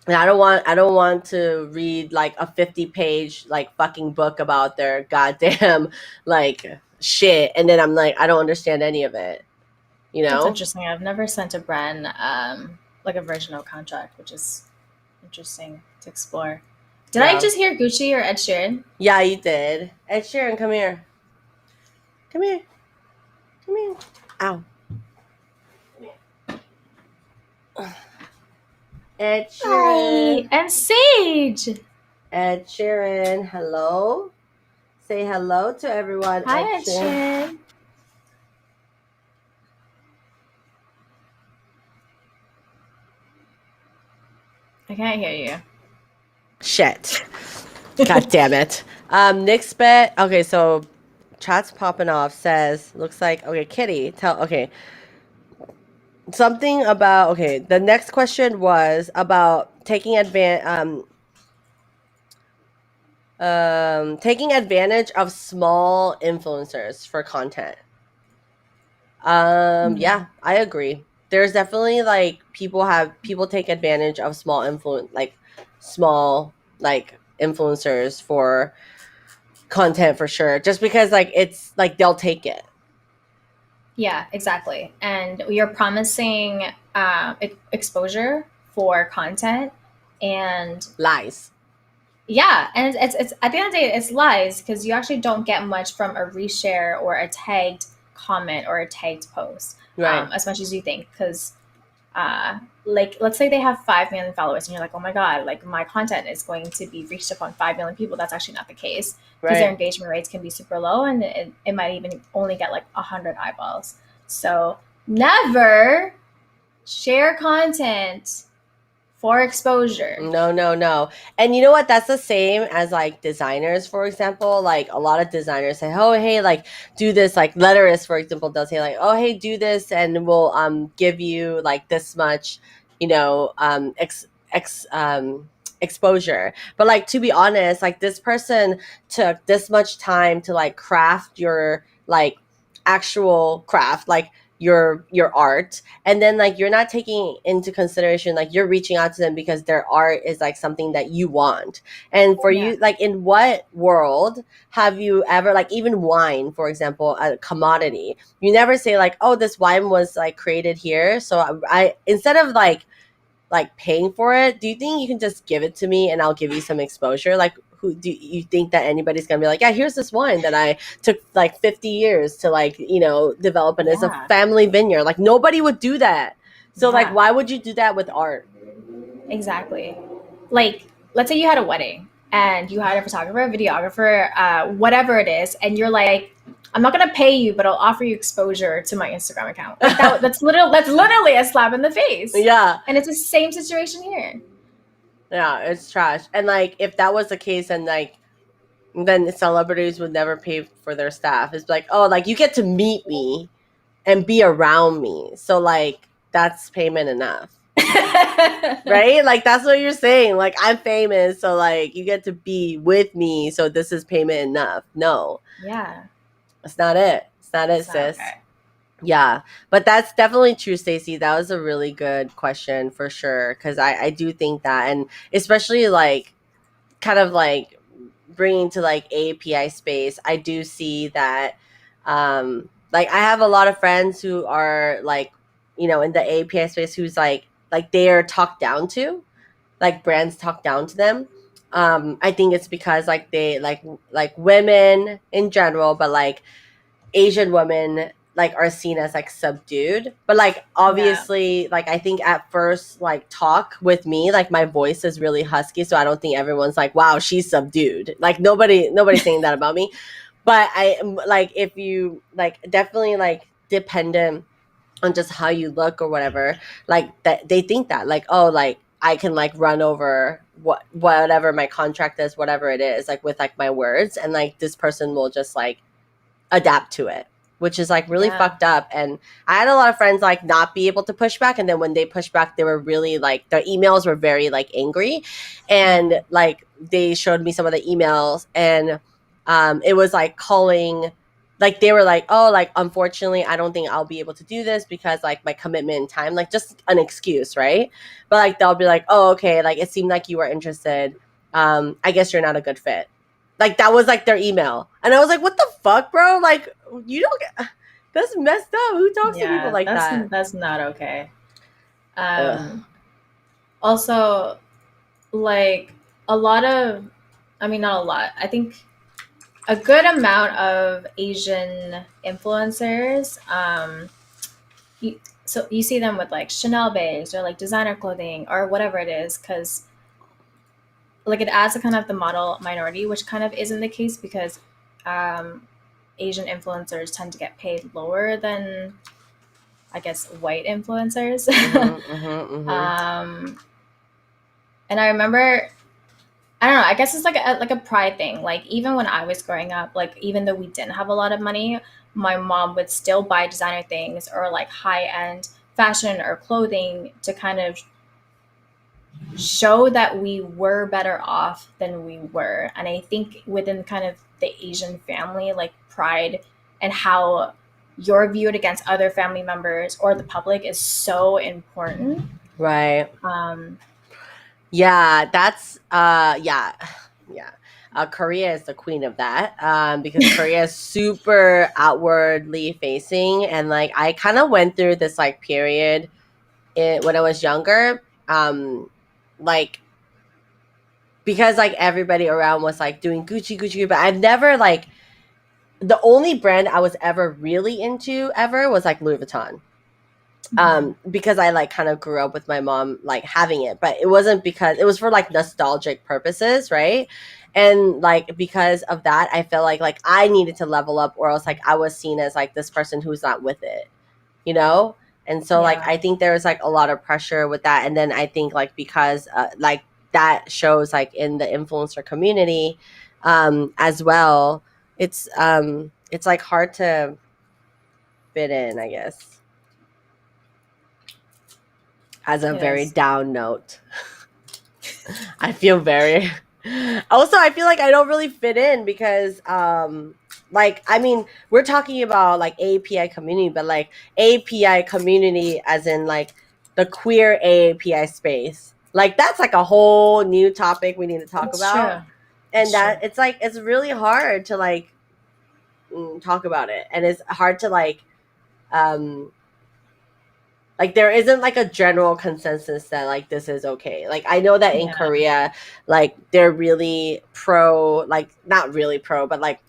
And I don't want to read like a 50-page like fucking book about their goddamn like shit, and then I'm like, I don't understand any of it. You know? That's interesting. I've never sent a brand like a version of contract, which is interesting to explore. Did I just hear Gucci or Ed Sheeran? Yeah, you did. Ed Sheeran, come here. Come here. Come here. Ow. Ed Sheeran. Hi. And Sage. Ed Sheeran, hello. Say hello to everyone. Hi, Ed Sheeran. I can't hear you. Shit. God damn it. Nick's bet. Okay, so chat's popping off. Says, looks like, okay, Kitty, okay. Something about, okay, the next question was about taking advantage of small influencers for content. Yeah, I agree. There's definitely like people take advantage of small influencers for content for sure, just because like it's like they'll take it. Yeah, exactly. And you're promising exposure for content, and Lies. yeah, and it's at the end of the day, it's lies, because you actually don't get much from a reshare or a tagged comment or a tagged post, Right. as much as you think. Because like, let's say they have 5 million followers, and you're like, oh my god, like my content is going to be reached upon 5 million people. That's actually not the case, because their Right. engagement rates can be super low, and it might even only get like 100 eyeballs. So never share content for exposure. No. And you know what? That's the same as like designers, for example. Like a lot of designers say, "Oh, hey, like do this." Like Letterist, for example, does say like, "Oh, hey, do this, and we'll give you like this much, you know, exposure." But like to be honest, like this person took this much time to like craft your like actual craft, like your art, and then like you're not taking into consideration like you're reaching out to them because their art is like something that you want. And for Yeah. you, like in what world have you ever, like even wine, for example, a commodity, you never say like, oh, this wine was like created here, so I instead of like paying for it, do you think you can just give it to me and I'll give you some exposure? Like who do you think that anybody's gonna be like, yeah, here's this wine that I took like 50 years to like, you know, develop, and it's a Yeah. family vineyard? Like nobody would do that. So like Yeah. why would you do that with art? Exactly. Like, let's say you had a wedding and you had a photographer, a videographer, whatever it is, and you're like, I'm not gonna pay you, but I'll offer you exposure to my Instagram account. Like that's literally a slap in the face. Yeah. And it's the same situation here. Yeah, it's trash. And like if that was the case, and like then celebrities would never pay for their staff. It's like, oh, like you get to meet me and be around me, so like that's payment enough. Right? Like that's what you're saying. Like I'm famous, so like you get to be with me, so this is payment enough. No, Yeah. it's not it. It's not it, It's not sis. okay. Yeah, but that's definitely true, Stacey. That was a really good question for sure, because I do think that, and especially like kind of like bringing to like API space, I do see that like I have a lot of friends who are like, you know, in the API space, who's like they are talked down to, like brands talk down to them. I think it's because like they like women in general, but like Asian women like are seen as like subdued. But like Yeah. obviously, like I think at first like talk with me, like my voice is really husky, so I don't think everyone's like, wow, she's subdued. Like nobody's saying that about me. But I am like, if you like, definitely like dependent on just how you look or whatever, like that they think that like, oh, like I can like run over whatever my contract is, whatever it is, like with like my words, and like this person will just like adapt to it, which is like really Yeah. fucked up. And I had a lot of friends like not be able to push back, and then when they push back, they were really like, their emails were very like angry, and like they showed me some of the emails, and it was like calling, like they were like, oh, like unfortunately I don't think I'll be able to do this because like my commitment in time, like just an excuse, right? But like they'll be like, oh, okay, like it seemed like you were interested, I guess you're not a good fit. Like that was like their email, and I was like, "What the fuck, bro? Like you don't get, that's messed up. Who talks to people Yeah. like that?" That's not okay. Ugh. Also, like, a lot of, I mean, not a lot, I think a good amount of Asian influencers, so you see them with like Chanel bags or like designer clothing or whatever it is, because like it adds a kind of the model minority, which kind of isn't the case, because um, Asian influencers tend to get paid lower than, I guess, white influencers. Mm-hmm. um, and I remember, I don't know, I guess it's like a pride thing. Like even when I was growing up, like even though we didn't have a lot of money, my mom would still buy designer things or like high end fashion or clothing to kind of show that we were better off than we were. And I think within kind of the Asian family, like pride and how you're viewed against other family members or the public is so important. Right. Um, Yeah, that's yeah. Yeah. Korea is the queen of that, because Korea is super outwardly facing, and like I kind of went through this like period when I was younger, like because like everybody around was like doing Gucci, but I've never like the only brand I was ever really into ever was like Louis Vuitton. Because I like kind of grew up with my mom like having it, but it wasn't because it was for like nostalgic purposes, right? And like because of that, I felt like I needed to level up, or else like I was seen as like this person who's not with it, you know? And so like I think there's like a lot of pressure with that, and then I think like because like that shows like in the influencer community as well, it's like hard to fit in, I guess. As a very down note. I feel very also I feel like I don't really fit in because like I mean we're talking about like API community, but like API community as in like the queer API space. Like that's like a whole new topic we need to talk about. True. And that it's like it's really hard to like talk about it, and it's hard to like there isn't like a general consensus that like this is okay. Like I know that in Korea, like they're really pro, like not really pro, but like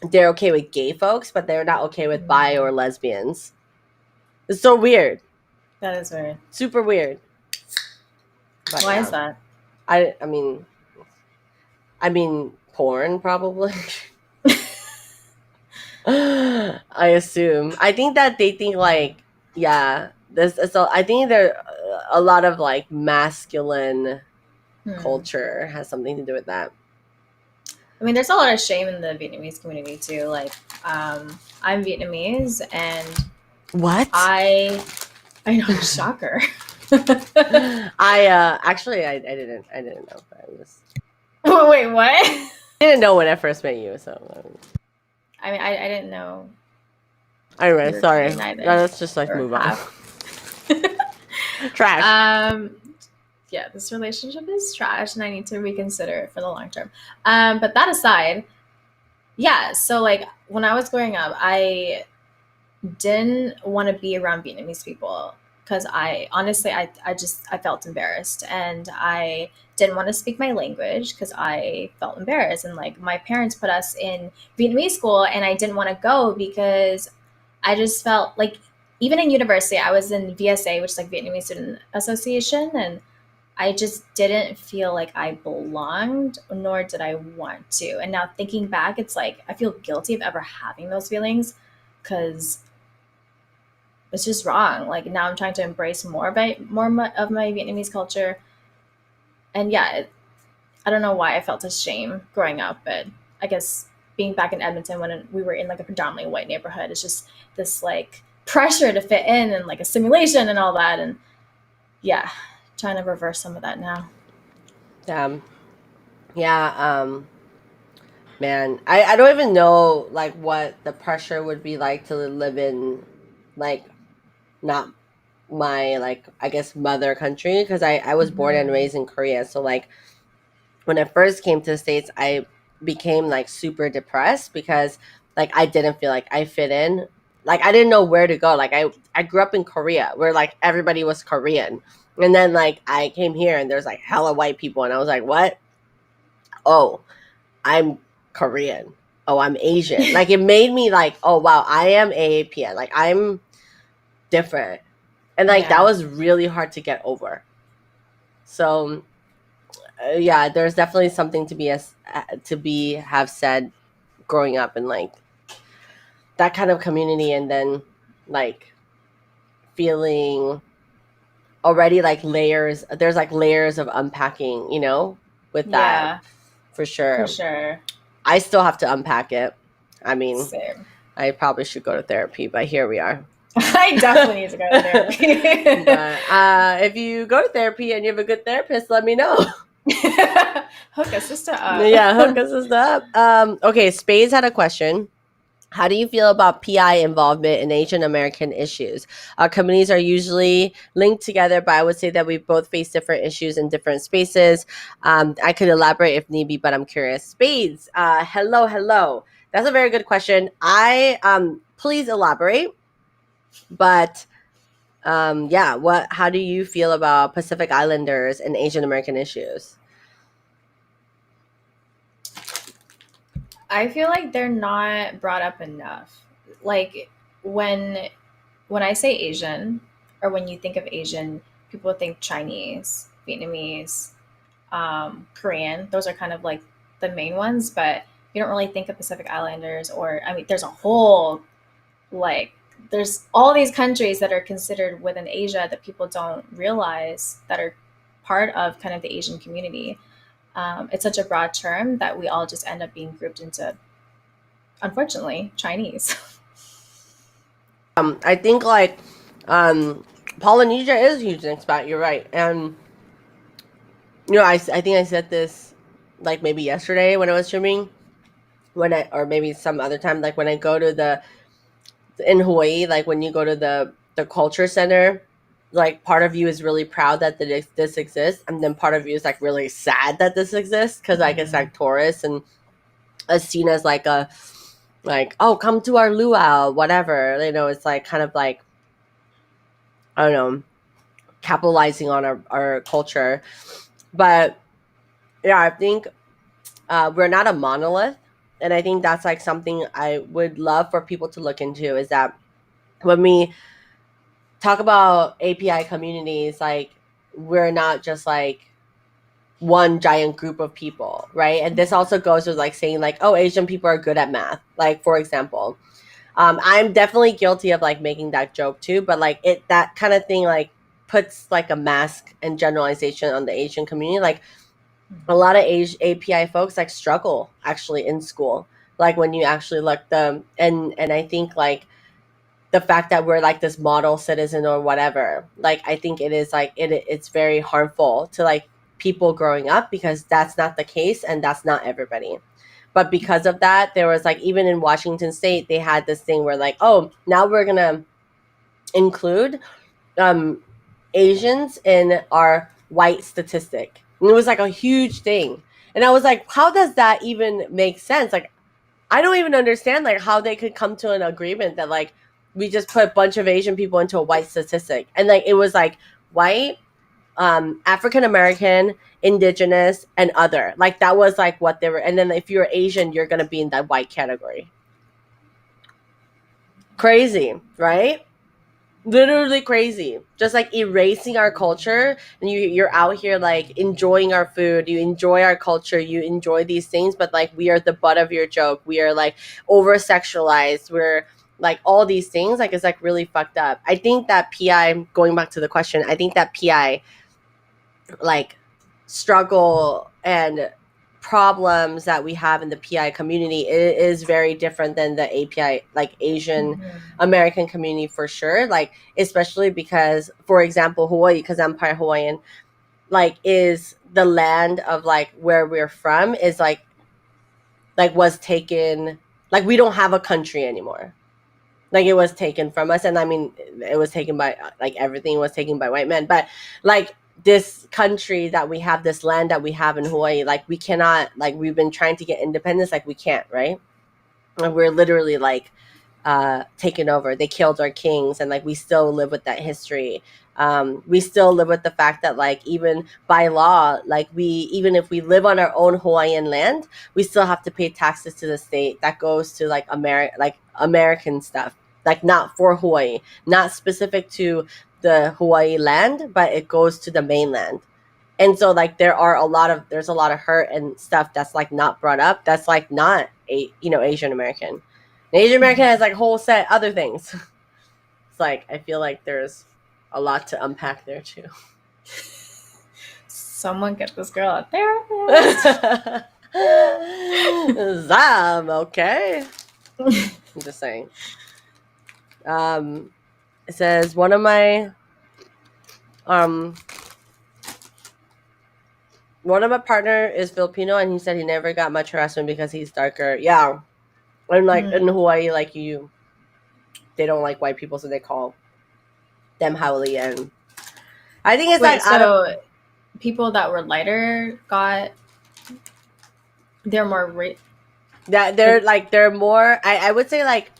they're okay with gay folks, but they're not okay with bi or lesbians. It's so weird. That is weird. Super weird. But why is that? I mean porn probably. I assume. I think that they think like so I think there a lot of like masculine culture has something to do with that. I mean, there's a lot of shame in the Vietnamese community too. Like, I'm Vietnamese, and what? I know, shocker. Actually I didn't know. I was. Wait, what? I didn't know when I first met you, so. I mean, I didn't know. Anyway, sorry. Let's just like move on. Trash. Yeah, this relationship is trash, and I need to reconsider it for the long term. But that aside, yeah. So like when I was growing up, I didn't want to be around Vietnamese people because I honestly I felt embarrassed, and I didn't want to speak my language because I felt embarrassed. And like my parents put us in Vietnamese school, and I didn't want to go because I just felt like, even in university, I was in VSA, which is like Vietnamese Student Association, and I just didn't feel like I belonged, nor did I want to. And now thinking back, it's like I feel guilty of ever having those feelings because it's just wrong. Like now I'm trying to embrace more of my Vietnamese culture. And yeah, I don't know why I felt shame growing up, but I guess being back in Edmonton when we were in like a predominantly white neighborhood, it's just this like pressure to fit in and like assimilation and all that. And yeah, trying to reverse some of that now. Man, I don't even know like what the pressure would be like to live in like not my like I guess mother country, because I was born and raised in Korea. So like when I first came to the States, I became like super depressed because like I didn't feel like I fit in. Like I didn't know where to go. Like I grew up in Korea where like everybody was Korean. And then like I came here and there's like hella white people, and I was like, what? Oh, I'm Korean. Oh, I'm Asian. Like it made me like, oh wow, I am AAPN. Like I'm different. And like that was really hard to get over. So yeah, there's definitely something to have said growing up in like that kind of community, and then like feeling already like layers. There's like layers of unpacking, you know, with that. For sure. I still have to unpack it. I mean, same. I probably should go to therapy, but here we are. I definitely need to go to therapy. But if you go to therapy and you have a good therapist, let me know. Hook us sister up. Yeah, hook us sister up. Okay, Spades had a question. How do you feel about PI involvement in Asian American issues? Our communities are usually linked together, but I would say that we both face different issues in different spaces. I could elaborate if need be, but I'm curious. Spades, hello, hello. That's a very good question. Please elaborate. But yeah, how do you feel about Pacific Islanders and Asian American issues? I feel like they're not brought up enough. Like when when I say Asian, or when you think of Asian, people think Chinese, Vietnamese, Korean. Those are kind of like the main ones, but you don't really think of Pacific Islanders. Or I mean, there's a whole like there's all these countries that are considered within Asia that people don't realize that are part of kind of the Asian community. It's such a broad term that we all just end up being grouped into, unfortunately, Chinese. I think like um, Polynesia is a huge expat. You're right, and I think I said this like maybe yesterday when I was streaming, or maybe some other time, like when I go to the in Hawaii, like when you go to the culture center, like part of you is really proud that this exists, and then part of you is like really sad that this exists because like it's like tourists and it's seen as like a like, oh, come to our luau, whatever. It's like kind of like, I don't know, capitalizing on our culture. But yeah, I think we're not a monolith. And I think that's like something I would love for people to look into, is that when we talk about API communities, like we're not just like one giant group of people, right? And this also goes with like saying like, oh, Asian people are good at math. Like, for example, I'm definitely guilty of like making that joke too, but like that kind of thing like puts like a mask and generalization on the Asian community. Like a lot of API folks like struggle actually in school. Like when you actually look them, and I think like the fact that we're like this model citizen or whatever, like I think it is like it's very harmful to like people growing up, because that's not the case and that's not everybody. But because of that, there was like, even in Washington State, they had this thing where like, oh, now we're gonna include um Asians in our white statistic. And it was like a huge thing. And I was like, how does that even make sense? Like, I don't even understand like how they could come to an agreement that like we just put a bunch of Asian people into a white statistic. And like it was like white, African American, indigenous, and other. Like that was like what they were. And then if you're Asian, you're gonna be in that white category. Crazy, right? Literally crazy. Just like erasing our culture, and you're out here like enjoying our food, you enjoy our culture, you enjoy these things, but like we are the butt of your joke. We are like over sexualized. We're like all these things. Like it's like really fucked up. I think that PI, going back to the question, I think that PI like struggle and problems that we have in the PI community is very different than the API, like Asian American community, for sure. Like, especially because, for example, Hawaii, because I'm part Hawaiian, like is the land of like where we're from is like was taken, like we don't have a country anymore. Like it was taken from us, and I mean it was taken by like everything was taken by white men, but like this country that we have, this land that we have in Hawaii, like we cannot, like we've been trying to get independence, like we can't, right? And we're literally like taken over. They killed our kings, and like we still live with that history. We still live with the fact that like even by law, like even if we live on our own Hawaiian land, we still have to pay taxes to the state that goes to like American stuff, like not for Hawaii, not specific to the Hawaii land, but it goes to the mainland. And so like there's a lot of hurt and stuff that's like not brought up, that's like not Asian American. Asian American has like whole set other things. It's like I feel like there's a lot to unpack there too. Someone get this girl a therapist. Zam, okay. I'm just saying. It says one of my partner is Filipino, and he said he never got much harassment because he's darker. Yeah. And like in Hawaii, like they don't like white people, so they call them haole. And I think it's like people that were lighter they're more they're more. I would say like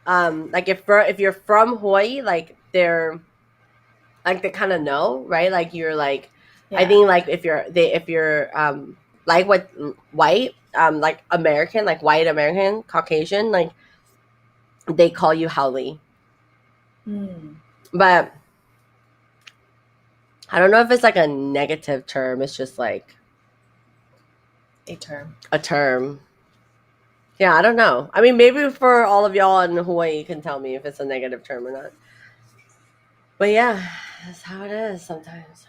if you're from Hawaii, like they're like they kind of know, right? Like you're like I think like if you're like what white like American, like white American, Caucasian, like they call you haole. But I don't know if it's like a negative term. It's just like a term. Yeah, I don't know. I mean, maybe for all of y'all in Hawaii, you can tell me if it's a negative term or not. But yeah, that's how it is sometimes.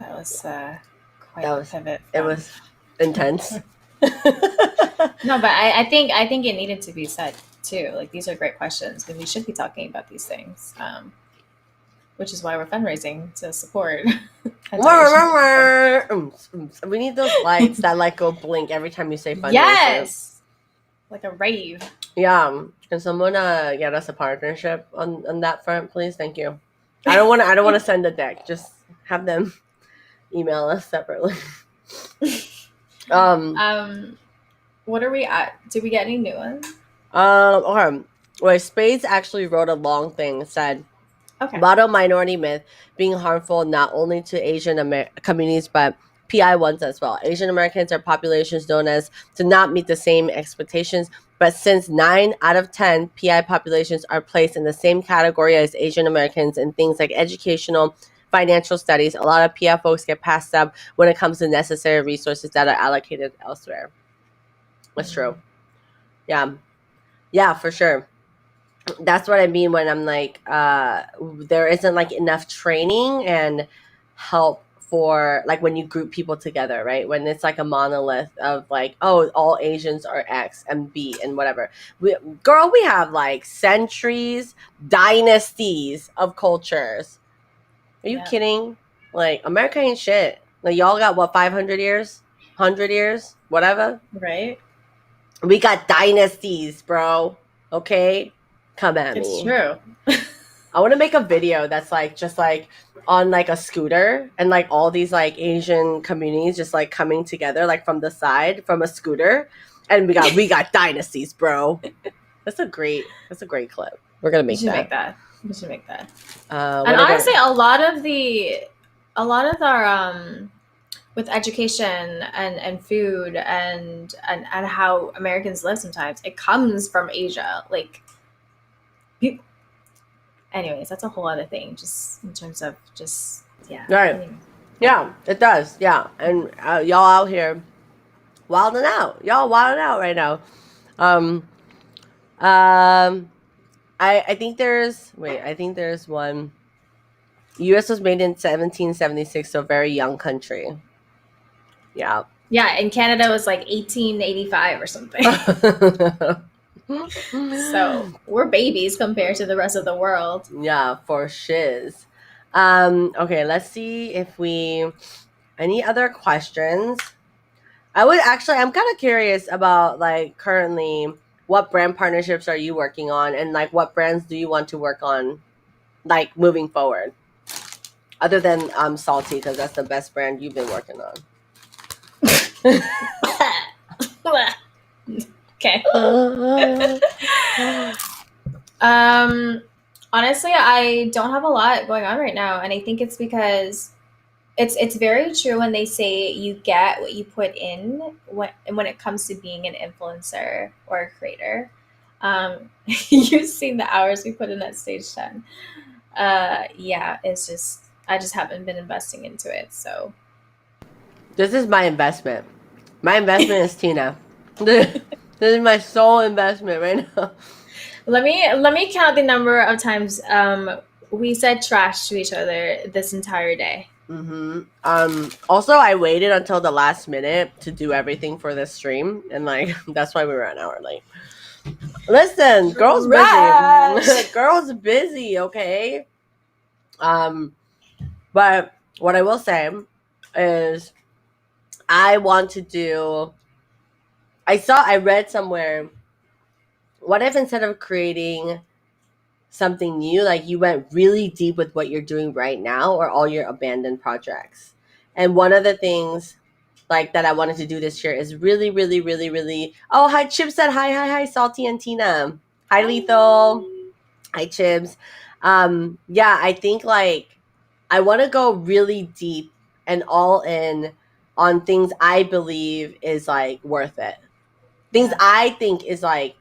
That was quite a pivot. It was intense. No, but I think it needed to be said too. Like these are great questions, and we should be talking about these things. Which is why we're fundraising to support. We need those lights that like go blink every time you say fundraiser. Yes, like a rave. Yeah, can someone get us a partnership on that front, please? Thank you. I don't want to send a deck. Just have them email us separately. What are we at? Did we get any new ones? Okay. Well, Spades actually wrote a long thing. Said, model minority myth being harmful not only to Asian communities but PI ones as well. Asian Americans are populations known as to not meet the same expectations, but since 9 out of 10 PI populations are placed in the same category as Asian Americans in things like educational, financial studies, a lot of PI folks get passed up when it comes to necessary resources that are allocated elsewhere. That's true. Yeah, for sure. That's what I mean when I'm like, there isn't like enough training and help for like when you group people together, right? When it's like a monolith of like, oh, all Asians are X and B and whatever. We have like centuries, dynasties of cultures. Are you kidding? Like America ain't shit. Like y'all got what, 500 years, 100 years, whatever. Right. We got dynasties, bro. Okay. Come at me. It's true. I want to make a video that's like just like on like a scooter and like all these like Asian communities just like coming together like from the side from a scooter, and we got dynasties, bro. That's a great clip. We're gonna make that. We should make that. And honestly, a lot of our with education and food and how Americans live sometimes, it comes from Asia. Like, anyways, that's a whole other thing. Just in terms of right. Anyway. Yeah, it does. Yeah, and y'all out here wilding out. Y'all wilding out right now. I think there's one. U.S. was made in 1776, so very young country. Yeah. Yeah, and Canada was like 1885 or something. So we're babies compared to the rest of the world. Yeah, for shiz. Okay, let's see if any other questions. I'm kind of curious about like currently what brand partnerships are you working on, and like what brands do you want to work on like moving forward? Other than Salty, because that's the best brand you've been working on. Okay. Honestly, I don't have a lot going on right now, and I think it's because it's very true when they say you get what you put in when it comes to being an influencer or a creator. You've seen the hours we put in at Stage 10. Yeah, it's just I just haven't been investing into it. So this is my investment. My investment is Tina. This is my sole investment right now. Let me count the number of times we said trash to each other this entire day. Mm-hmm. Also, I waited until the last minute to do everything for this stream, and like that's why we were an hour late. Listen, girl's busy. Girl's busy, okay? But what I will say is I read somewhere what if instead of creating something new, like you went really deep with what you're doing right now or all your abandoned projects? And one of the things like that I wanted to do this year is really, really, really, really. Oh, hi, Chip said hi, Salty and Tina. Hi, Lethal. Hi, Chibs. Yeah, I think like I want to go really deep and all in on things I believe is like worth it. Things I think is like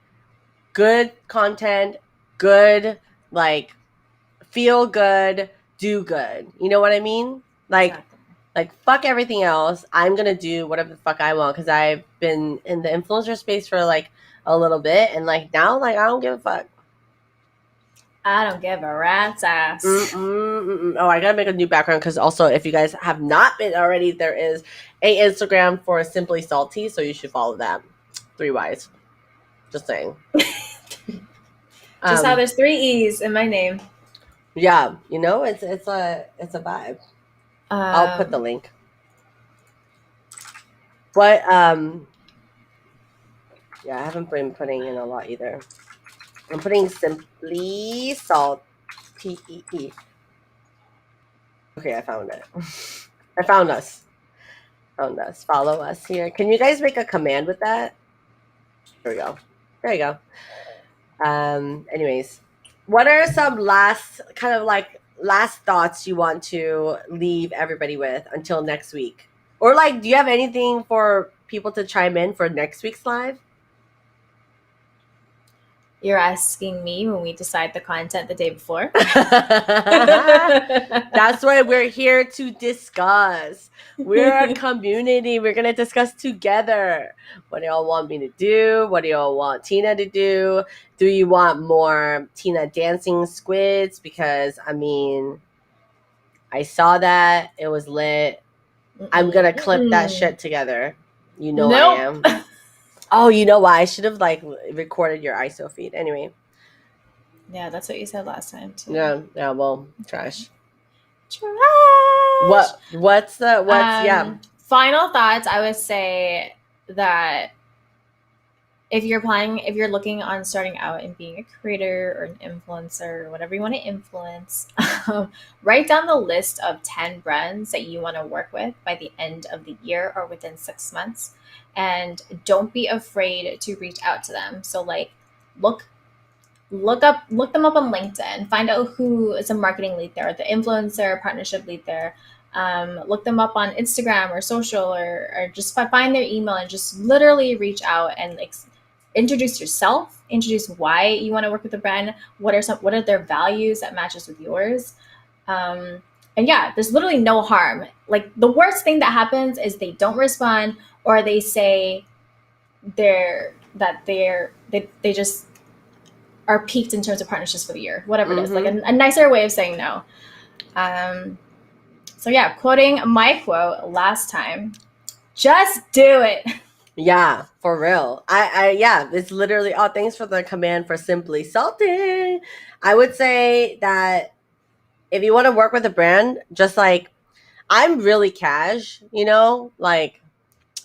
good content, good, like feel good, do good. You know what I mean? Exactly. Like fuck everything else. I'm gonna do whatever the fuck I want because I've been in the influencer space for like a little bit, and like now, like I don't give a fuck. I don't give a rat's ass. Oh, I gotta make a new background because also, if you guys have not been already, there is a Instagram for Simply Salty, so you should follow that. 3 Ys. Just saying. Just how there's 3 E's in my name. Yeah, you know, it's a vibe. I'll put the link. But yeah, I haven't been putting in a lot either. I'm putting Simply Salty. Okay, I found it. I found us. Found us. Follow us here. Can you guys make a command with that? There we go. There you go. Anyways, what are some last thoughts you want to leave everybody with until next week? Or like, do you have anything for people to chime in for next week's live? You're asking me when we decide the content the day before? That's why we're here to discuss. We're a community. We're going to discuss together. What do y'all want me to do? What do y'all want Tina to do? Do you want more Tina dancing squids? Because, I mean, I saw that. It was lit. I'm going to clip that shit together. You know nope. I am. Oh, you know why? I should have like recorded your ISO feed. Anyway. Yeah, that's what you said last time too. Yeah, well, trash. Trash. What's yeah. Final thoughts, I would say that if you're looking on starting out and being a creator or an influencer or whatever you want to influence, write down the list of 10 brands that you want to work with by the end of the year or within 6 months. And don't be afraid to reach out to them. So like look them up on LinkedIn, find out who is a marketing lead there, the influencer partnership lead there. Look them up on Instagram or social, or just find their email and just literally reach out and like introduce yourself, introduce why you want to work with the brand, what are their values that matches with yours. And yeah, there's literally no harm. Like the worst thing that happens is they don't respond, or they say they just are peaked in terms of partnerships for the year, whatever it is, like a nicer way of saying no. So yeah, quoting my quote last time, just do it. Yeah, for real. Yeah, it's literally, oh, thanks for the command for Simply Salty. I would say that if you want to work with a brand, just like, I'm really cash, you know, like,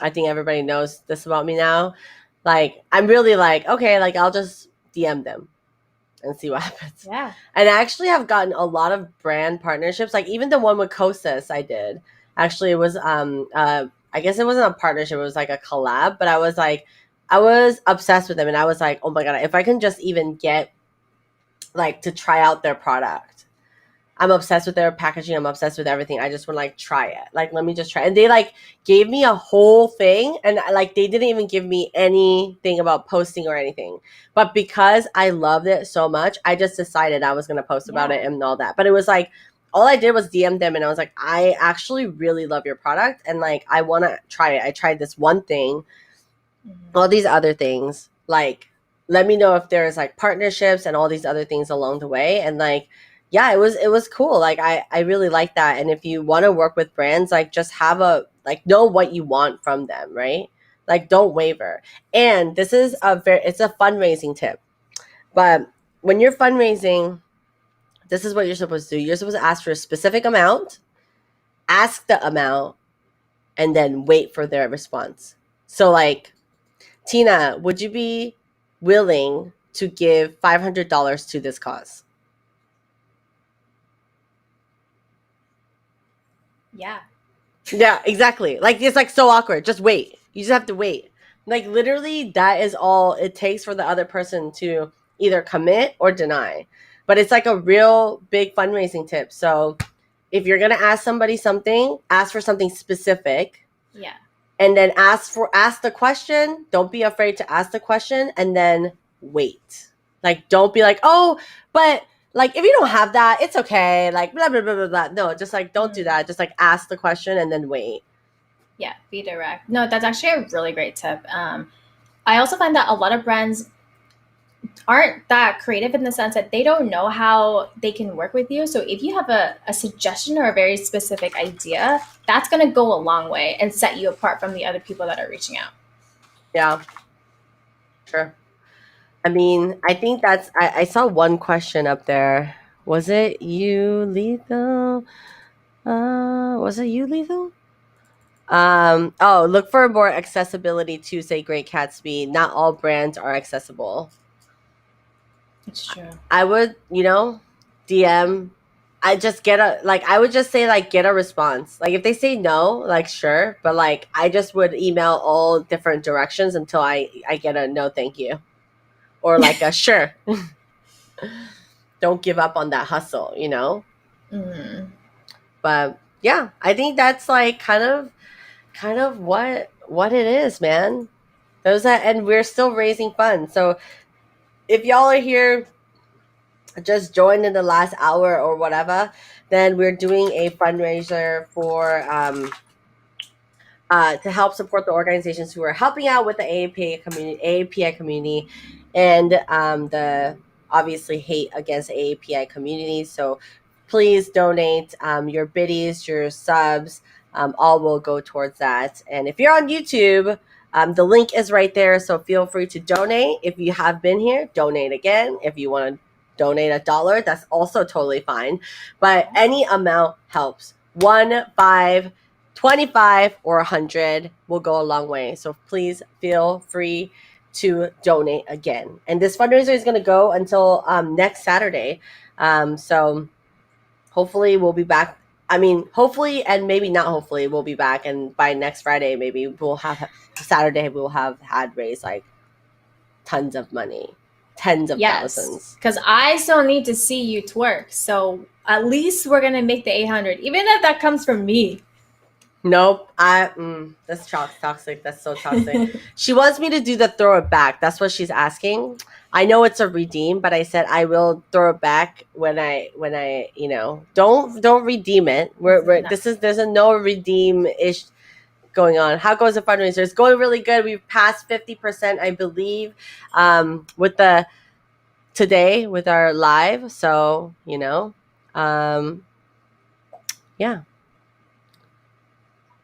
I think everybody knows this about me now. Like, I'm really like, okay, like, I'll just DM them and see what happens. Yeah. And I actually have gotten a lot of brand partnerships. Like even the one with Kosas I did. Actually, it was I guess it wasn't a partnership, it was like a collab, but I was obsessed with them, and I was like, oh my god, if I can just even get like to try out their product. I'm obsessed with their packaging. I'm obsessed with everything. I just want to like try it. Like, let me just try. And they like gave me a whole thing, and like they didn't even give me anything about posting or anything. But because I loved it so much, I just decided I was going to post about it and all that. But it was like, all I did was DM them, and I was like, I actually really love your product, and like I want to try it. I tried this one thing, all these other things. Like, let me know if there's like partnerships and all these other things along the way. And like, yeah, it was cool. Like I really like that. And if you want to work with brands, like just have know what you want from them, right? Like don't waver. And this is it's a fundraising tip. But when you're fundraising, this is what you're supposed to do. You're supposed to ask for a specific amount, ask the amount, and then wait for their response. So like, Tina, would you be willing to give $500 to this cause. Yeah. Yeah, exactly. Like, it's like so awkward. Just wait. You just have to wait. Like, literally, that is all it takes for the other person to either commit or deny. But it's like a real big fundraising tip. So if you're gonna ask somebody something, ask for something specific. Yeah. And then ask the question. Don't be afraid to ask the question, and then wait. Like, don't be like, oh, but like, if you don't have that, it's okay. Like, blah blah blah blah blah. No, just like, don't do that. Just like, ask the question and then wait. Yeah, be direct. No, that's actually a really great tip. I also find that a lot of brands aren't that creative in the sense that they don't know how they can work with you. So if you have a suggestion or a very specific idea, that's going to go a long way and set you apart from the other people that are reaching out. Yeah, sure. I mean, I think I saw one question up there. Was it you, Lethal? Was it you, Lethal? Oh, look for more accessibility to, say, Great Gatsby. Not all brands are accessible. It's true. I would, DM. I just I would just say, like, get a response. Like, if they say no, like, sure. But like, I just would email all different directions until I get a no, thank you. Or like a sure. Don't give up on that hustle, Mm. But yeah, I think that's like kind of what it is, man. And we're still raising funds. So if y'all are here, just joined in the last hour or whatever, then we're doing a fundraiser for to help support the organizations who are helping out with the AAPI community, and the obviously hate against AAPI community. So please donate. Your biddies, your subs, all will go towards that. And if you're on YouTube, the link is right there. So feel free to donate. If you have been here, donate again. If you want to donate $1, that's also totally fine. But any amount helps. 1, 5, 25, or 100 will go a long way. So please feel free to donate again. And this fundraiser is going to go until next Saturday. So hopefully we'll be back. I mean, hopefully, and maybe not hopefully, we'll be back. And by next Friday, maybe we'll have Saturday, we'll have had raised like tons of money, tens of thousands. Because I still need to see you twerk. So at least we're going to make the 800, even if that comes from me. Nope. That's toxic. That's so toxic. She wants me to do the throw it back. That's what she's asking. I know it's a redeem, but I said I will throw it back when I don't redeem it. There's a no redeem ish going on. How goes the fundraiser? It's going really good. We've passed 50%, I believe, today with our live. So yeah.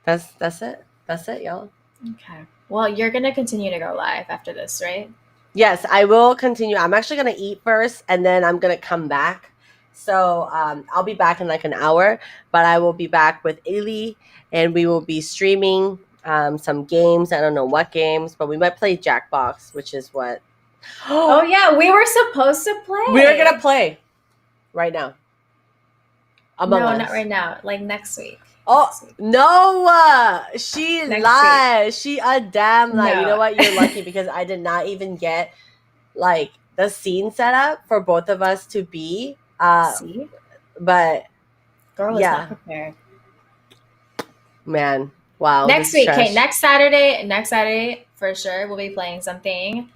That's it. That's it, y'all. Okay. Well, you're going to continue to go live after this, right? Yes, I will continue. I'm actually going to eat first, and then I'm going to come back. So I'll be back in like an hour, but I will be back with Ili, and we will be streaming some games. I don't know what games, but we might play Jackbox, which is what... Oh, yeah. We were supposed to play. We're going to play right now. No, not right now. Like next week. Oh, no, she lied. She a damn lie. No. You know what? You're lucky because I did not even get like the scene set up for both of us to be. See? But girl is not prepared. Man, wow. Next week, okay, next Saturday for sure we'll be playing something.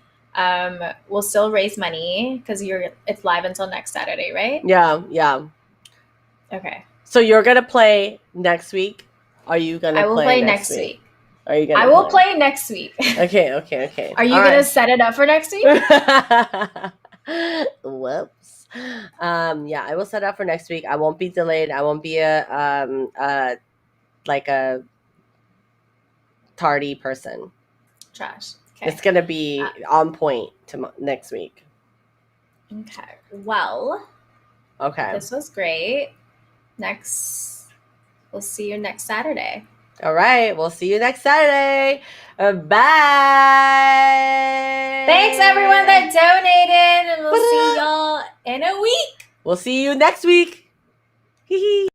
We'll still raise money because it's live until next Saturday, right? Yeah. Okay. So you're gonna play next week? Are you gonna? I will play next week. Are you gonna? I will play next week. Okay. Are you gonna set it up for next week? Whoops. Yeah, I will set up for next week. I won't be delayed. I won't be a tardy person. Trash. Okay. It's gonna be on point to next week. Okay. Well. Okay. This was great. We'll see you next Saturday. All right. We'll see you next Saturday. Bye. Thanks everyone that donated, and we'll see y'all in a week. We'll see you next week. Hee hee.